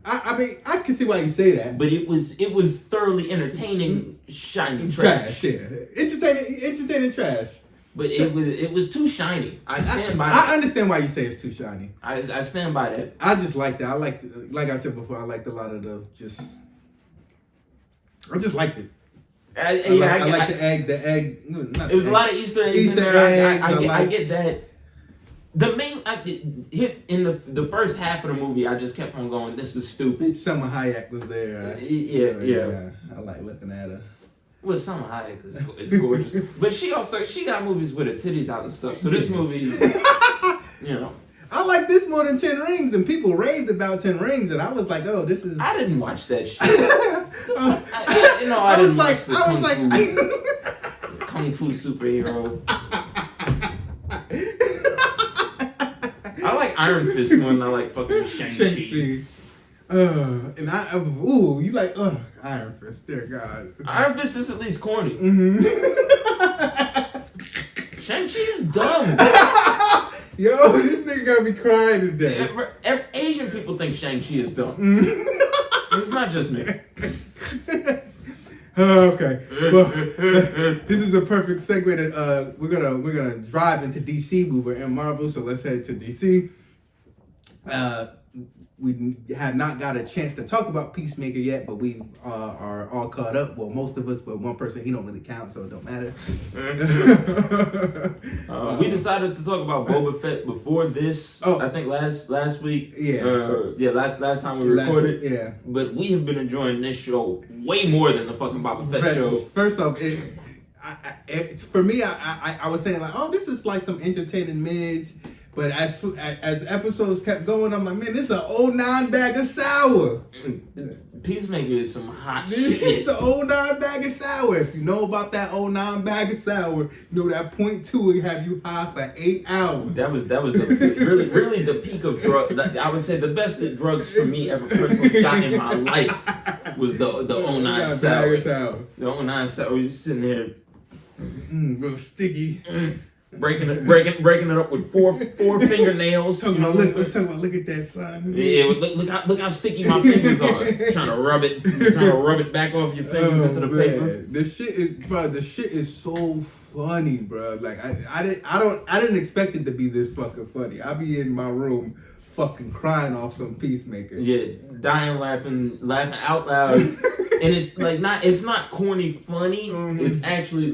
I mean, I can see why you say that. But it was thoroughly entertaining shiny trash. Yeah. Entertaining trash. But it was too shiny. I stand by that. I understand why you say it's too shiny. I stand by that. I just like that. Like I said before, I liked a lot of I just liked it. I like the egg. It was a lot of Easter eggs in there. I get that. The main in the first half of the movie, I just kept on going. This is stupid. Selma Hayek was there. Yeah. I like looking at her. Well, Selma Hayek is gorgeous, but she got movies with her titties out and stuff. So this movie, I like this more than 10 Rings, and people raved about 10 Rings, and I was like, oh, this is. I didn't watch that shit. I was like, Kung Fu superhero. I like Iron Fist more than I like fucking Shang-Chi. And you like Iron Fist, dear God. Iron Fist is at least corny. Mm-hmm. Shang-Chi is dumb. Yo, this nigga got me crying today. Asian people think Shang-Chi is dumb. It's not just me. Okay. Well, this is a perfect segue to we're gonna drive into DC. We were in Marvel, so let's head to DC. We have not got a chance to talk about Peacemaker yet, but we are all caught up. Well, most of us, but one person, he don't really count, so it don't matter. We decided to talk about Boba Fett before this. I think last week. Yeah. Last time we recorded. Yeah. But we have been enjoying this show way more than the fucking Boba Fett show. First off, for me, I was saying like, oh, this is like some entertaining mids. But as episodes kept going, I'm like, man, this is an 09 bag of sour. Peacemaker is some hot shit. It's an 09 bag of sour. If you know about that 09 bag of sour, you know that .2 will have you high for 8 hours. That was the really the peak of drugs. I would say the best that drugs for me ever personally got in my life was the 09 sour. The 09 sour, you're sitting there. Real sticky. breaking it up with four fingernails. Let's talk about look at that, son. Yeah, look how sticky my fingers are. Trying to rub it back off your fingers into the paper. The shit is so funny, bro. Like I didn't expect it to be this fucking funny. I be in my room fucking crying off some Peacemaker. Yeah, dying laughing out loud. And it's like it's not corny funny. Mm-hmm. It's actually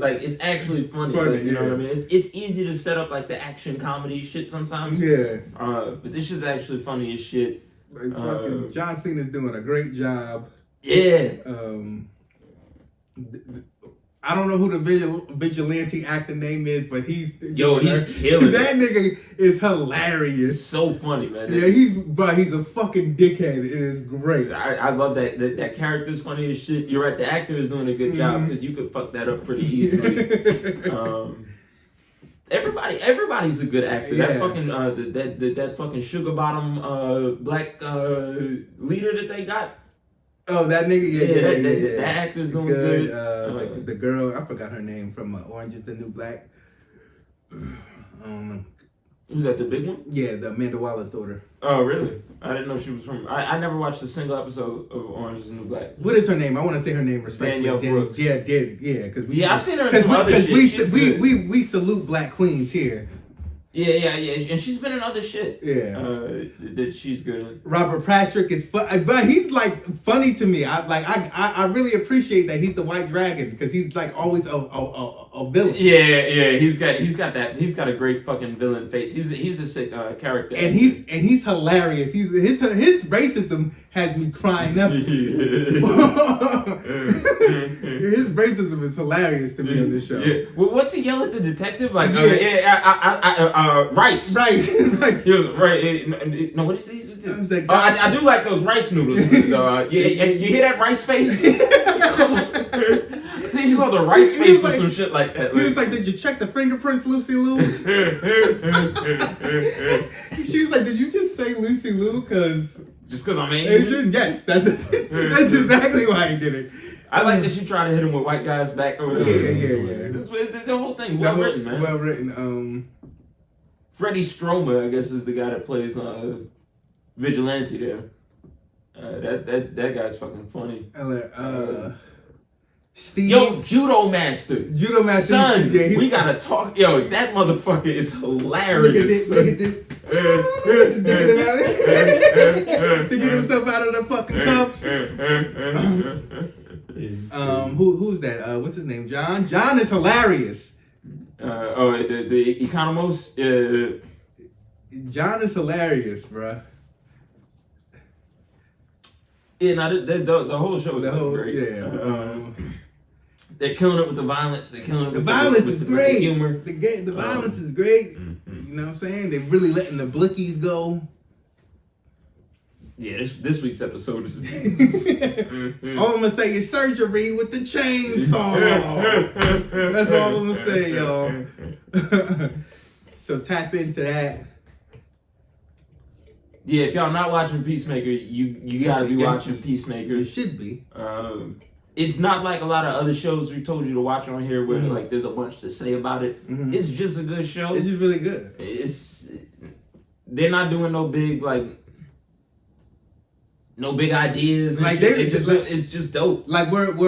funny. Like, you know what I mean? It's easy to set up like the action comedy shit sometimes. Yeah. But this shit's actually funny as shit. Like fucking John Cena's doing a great job. Yeah. I don't know who the vigilante actor name is, but he's killing that nigga is hilarious. It's so funny, man. Yeah, he's a fucking dickhead. It is great. I love that character's funny as shit. You're right, the actor is doing a good job because you could fuck that up pretty easily. Everybody's a good actor. Yeah. That fucking that fucking sugar bottom black leader that they got. Oh, that nigga, yeah. That actor's doing good. The girl, I forgot her name from Orange Is the New Black. Was that the big one? Yeah, the Amanda Waller's daughter. Oh, really? I didn't know she was from. I never watched a single episode of Orange Is the New Black. What is her name? I want to say her name respectfully. Danielle Brooks. Yeah, because I've seen her in some other shit. We salute black queens here. Yeah, and she's been in other shit. Yeah, that she's good in. Robert Patrick is but he's like funny to me. I really appreciate that he's the White Dragon because he's like always a villain. Yeah, he's got a great fucking villain face. He's a sick character. And he's hilarious. His racism has me crying up. His racism is hilarious to me on this show. Yeah. Well, what's he yell at the detective? Like, rice. Rice. He was right. No, what is he? Like, I do like those rice noodles. You hear that rice face? I think he called a rice face or some shit like that. He was like, "Did you check the fingerprints, Lucy Lou?" She was like, "Did you just say Lucy Lou?" Just because I'm angry? Yes, that's exactly why he did it. I like that she tried to hit him with white guys back over there. Yeah. The whole thing, well written, man. Well written. Freddie Stromer, I guess, is the guy that plays Vigilante there. That guy's fucking funny. Steve. Yo, Judo Master. Son, yeah, we gotta talk. Yo, that motherfucker is hilarious. Look at this. To get himself out of the fucking cuffs. Who's that? What's his name? John? John is hilarious. The Economos. John is hilarious, bruh. Yeah, the whole show is great. Yeah. They're killing it with the violence. They're killing it with the violence is great. The humor. The violence is great. You know what I'm saying? They're really letting the blickies go. Yeah, this week's episode is. All I'm gonna say is surgery with the chainsaw. That's all I'm gonna say, y'all. So tap into that. Yeah, if y'all not watching Peacemaker, you gotta be watching Peacemaker. You should be. It's not like a lot of other shows we told you to watch on here where like there's a bunch to say about it. It's just a good show. It's just really good. They're not doing no big ideas. And like shit. It's just dope. Like where they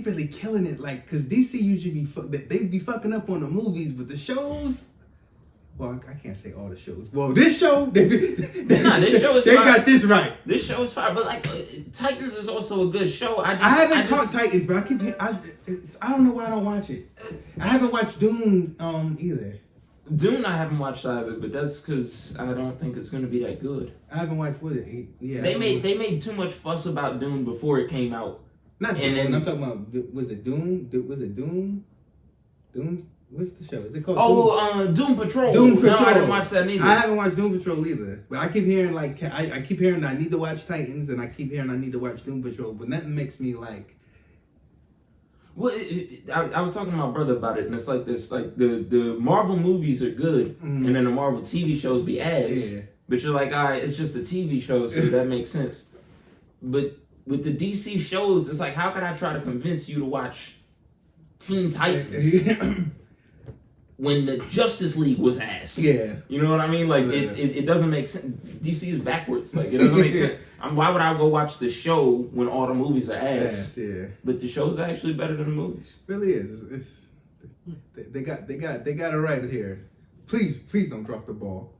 really killing it. Like because DC usually they be fucking up on the movies, but the shows. Well, I can't say all the shows. Well, this show, this show is they fine. got this right. This show is fine, but like Titans is also a good show. I haven't caught Titans, but I don't know why I don't watch it. I haven't watched Dune either. Dune I haven't watched either, but that's because I don't think it's going to be that good. I haven't watched Yeah. They made too much fuss about Dune before it came out. Not Dune. And I'm talking about was it Dune? Was it Dune? Dune. What's the show? Is it called? Doom Patrol. Doom Patrol. No, I didn't watch that neither. I haven't watched Doom Patrol either. But I keep hearing I keep hearing I need to watch Titans, and I keep hearing I need to watch Doom Patrol, but nothing makes me like. Well, I was talking to my brother about it, and it's like this: like the Marvel movies are good, and then the Marvel TV shows be ass. Yeah. But you're like, all right, it's just a TV show, so that makes sense. But with the DC shows, it's like, how can I try to convince you to watch Teen Titans? when the Justice League was ass. Yeah. You know what I mean? Like, Yeah. it doesn't make sense. DC is backwards. Like, it doesn't make sense. Why would I go watch the show when all the movies are ass? Yeah. But the show's actually better than the movies. Really is. They got it right here. Please don't drop the ball.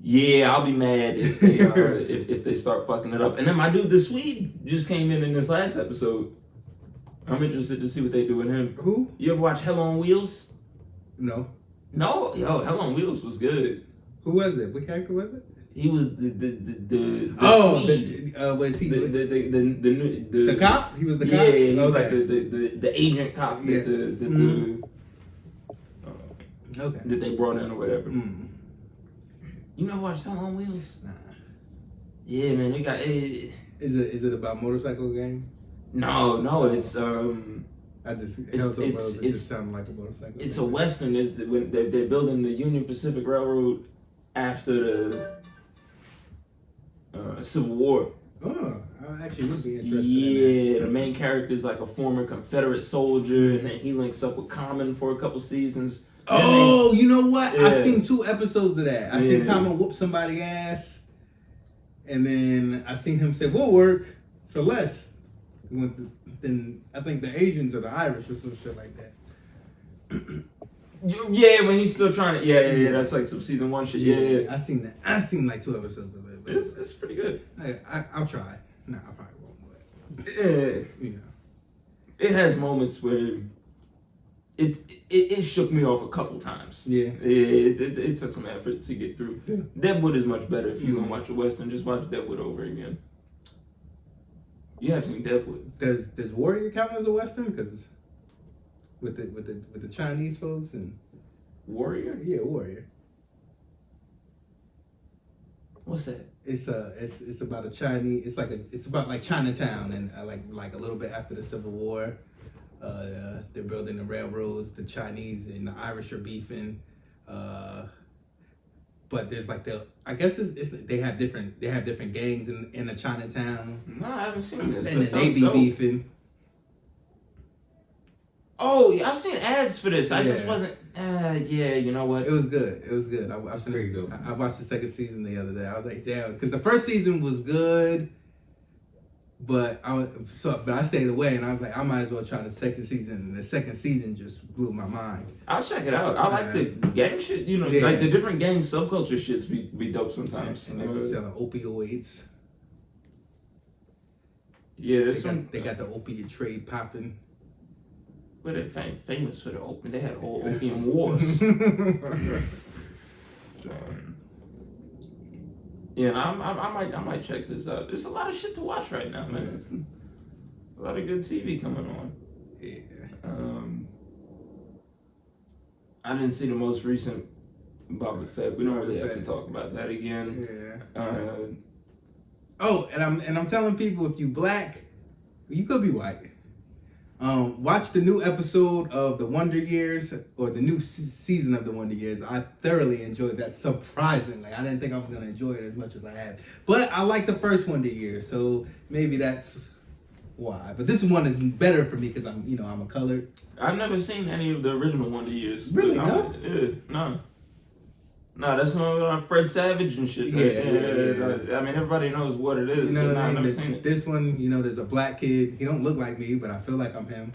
Yeah, I'll be mad if they if they start fucking it up. And then my dude, the Swede, just came in this last episode. I'm interested to see what they do with him. Who? You ever watch Hell on Wheels? No. No, yo, Hell on Wheels was good. Who was it? What character was it? He was the Swede. Was he the cop? He was the cop. Yeah, he was okay. like the agent cop Yeah. that they brought in or whatever. Mm. You never watched Hell on Wheels? Nah. Yeah, man, they got. Is it about motorcycle gang? No, it's It just sounded like a motorcycle. It's a western. It's when they're building the Union Pacific Railroad after the Civil War. Oh, I actually would be interested. Yeah, the main character is like a former Confederate soldier, and then he links up with Common for a couple seasons. Oh, you know what? Yeah. I seen 2 episodes of that. I seen Common whoop somebody's ass, and then I seen him say, "We'll work for less." Then I think the Asians or the Irish or some shit like that. Yeah, when he's still trying to. Yeah. That's like some season 1 shit. Yeah. I seen that. I seen like 2 episodes of it. But It's pretty good. I'll try. Nah, I probably won't. But Yeah. It has moments where it shook me off a couple times. Yeah. It took some effort to get through. Yeah. Deadwood is much better if you're gonna watch a western. Just watch Deadwood over again. You have seen Deadwood. Does Warrior count as a western? Because with the Chinese folks and Warrior? yeah, Warrior. What's that? It's about a Chinese. It's about like Chinatown and like a little bit after the Civil War. They're building the railroads. The Chinese and the Irish are beefing. But there's like they have different gangs in the Chinatown. No, I haven't seen this. And That then they sounds be dope. beefing. Oh, I've seen ads for this. I just Yeah. wasn't. Yeah, you know what? It was good. I pretty finished. dope. I watched the second season the other day. I was like, damn, because the first season was good, but I stayed away, and I was like, I might as well try the second season. And the second season just blew my mind. I'll check it out. I like the gang shit. You know, Yeah. like the different gang subculture shits be dope sometimes. And they were selling opioids. Yeah, They there's some. got the opiate trade popping. Where they famous for the opium. They had whole opium wars. Yeah, and I might check this out. There's a lot of shit to watch right now, man. There's a lot of good TV coming on. Yeah. I didn't see the most recent Boba Fett. We don't really have to Fett. talk about that again. Yeah. Oh, and I'm telling people, if you black, you could be white. Watch the new episode of The Wonder Years, or the new season of The Wonder Years. I thoroughly enjoyed that, surprisingly. I didn't think I was going to enjoy it as much as I have. But I like the first Wonder Years, so maybe that's why. But this one is better for me because I'm a colored. I've never seen any of the original Wonder Years. Really? No? Yeah, no. No, that's Fred Savage and shit. Yeah. I mean, everybody knows what it is, You know but what I I've mean? never seen it. This one, there's a black kid. He don't look like me, but I feel like I'm him.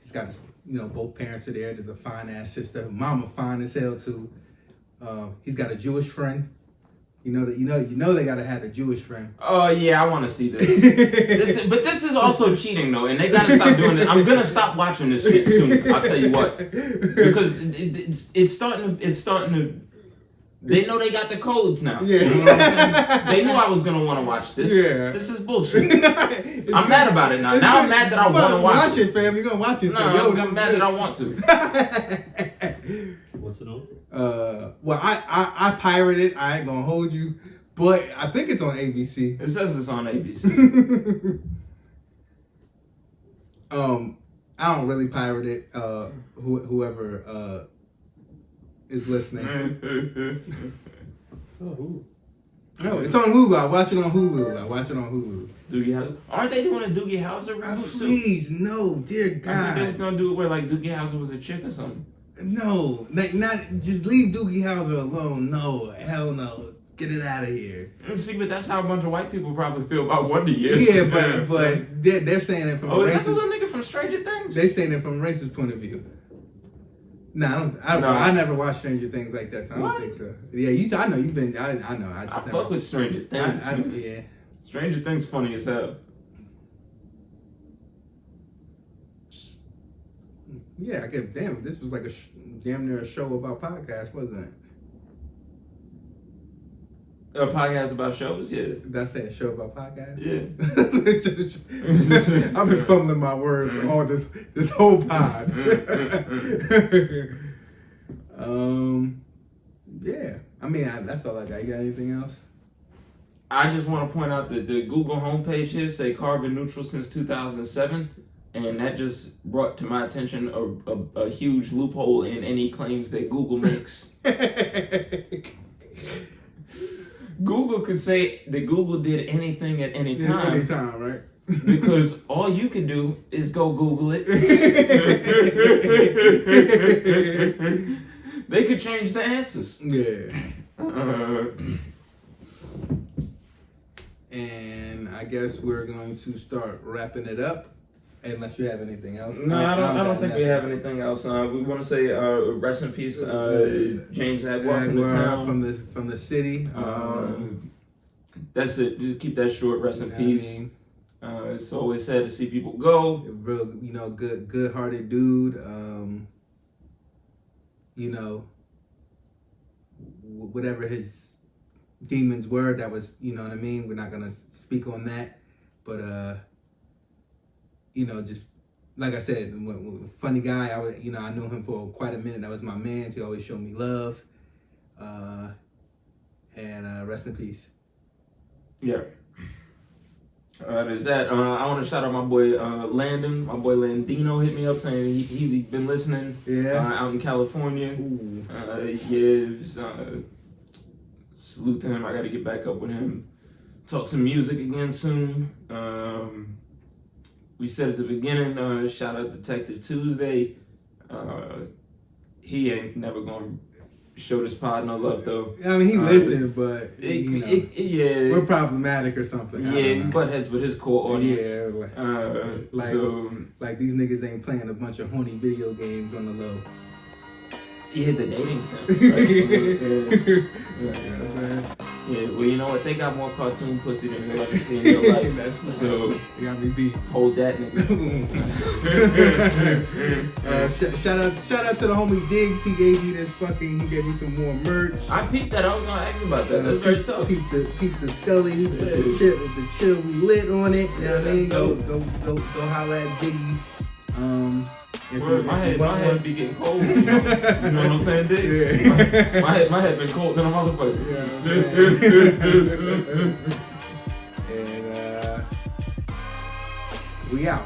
He's got his, both parents are there. There's a fine ass sister. Mama fine as hell too. He's got a Jewish friend. You know they gotta have a Jewish friend. Oh yeah, I want to see this. But this is also cheating though, and they gotta stop doing this. I'm gonna stop watching this shit soon. I'll tell you what, because it's starting to. They know they got the codes now. Yeah. You know what I'm saying? They knew I was gonna want to watch this. Yeah. This is bullshit. I'm mad about it now. Now I'm mad that I want to watch it. Fam. You're gonna watch it. No, fam. I'm mad that I want to. What's it on? Well, I pirated. I ain't gonna hold you, but I think it's on ABC. It says it's on ABC. I don't really pirate it. Whoever is listening, Oh, who? No, it's on Hulu. I watch it on Hulu. Doogie Howser. Aren't they doing a Doogie Howser reboot too? Please, no, dear God. I think they was gonna do it where like Doogie Howser was a chick or something. No, not just leave Doogie Howser alone. No, hell no. Get it out of here. See, but that's how a bunch of white people probably feel about Wonder Years. Yeah, but they're saying it from a is that the racist. little nigga from Stranger Things? They're saying it from a racist point of view. No, I never watched Stranger Things like that, so I don't think so. Yeah, I know you've been. I know. I fuck with Stranger Things. Yeah. Stranger Things funny as hell. Yeah, I get damn. This was like a damn near a show about podcasts, wasn't it? A podcast about shows, yeah. Did I say a show about podcasts? Yeah. I've been fumbling my words all this whole pod. Yeah. I mean, that's all I got. You got anything else? I just want to point out that the Google homepage here say carbon neutral since 2007, and that just brought to my attention a huge loophole in any claims that Google makes. Google could say that Google did anything at any time. Any time, right? Because all you can do is go Google it. They could change the answers. Yeah. And I guess we're going to start wrapping it up. Unless you have anything else. No, I don't think we have anything else. We want to say rest in peace, James Agwar from the town. From the city. That's it. Just keep that short. Rest in peace. It's always sad to see people go. Real, good-hearted dude. Whatever his demons were, that was, you know what I mean. We're not gonna speak on that, but just like I said, funny guy. I knew him for quite a minute. That was my man. He always showed me love. And rest in peace. Yeah. There's that. I want to shout out my boy Landon. My boy Landino hit me up saying he's been listening. Yeah. Out in California. Salute to him. I got to get back up with him. Talk some music again soon. We said at the beginning, shout out Detective Tuesday. He ain't never gonna show this pod no love though. I mean, he listened, but we're problematic or something. Yeah, we butt heads with his core audience. Yeah, like these niggas ain't playing a bunch of horny video games on the low. He hit the dating sims, right? Yeah, well, you know what? They got more cartoon pussy than you'll ever see in your life. So you got me beat. Hold that nigga. Shout out to the homie Diggs. He gave me some more merch. I peeped that. I was gonna ask you about that. That's very tough. Peep the Scully with the chill we lit on it. You know what I mean? Go holla at Diggy. My head be getting cold. You know what I'm saying, Diggs? Yeah. My head been cold than a motherfucker. Yeah. And we out.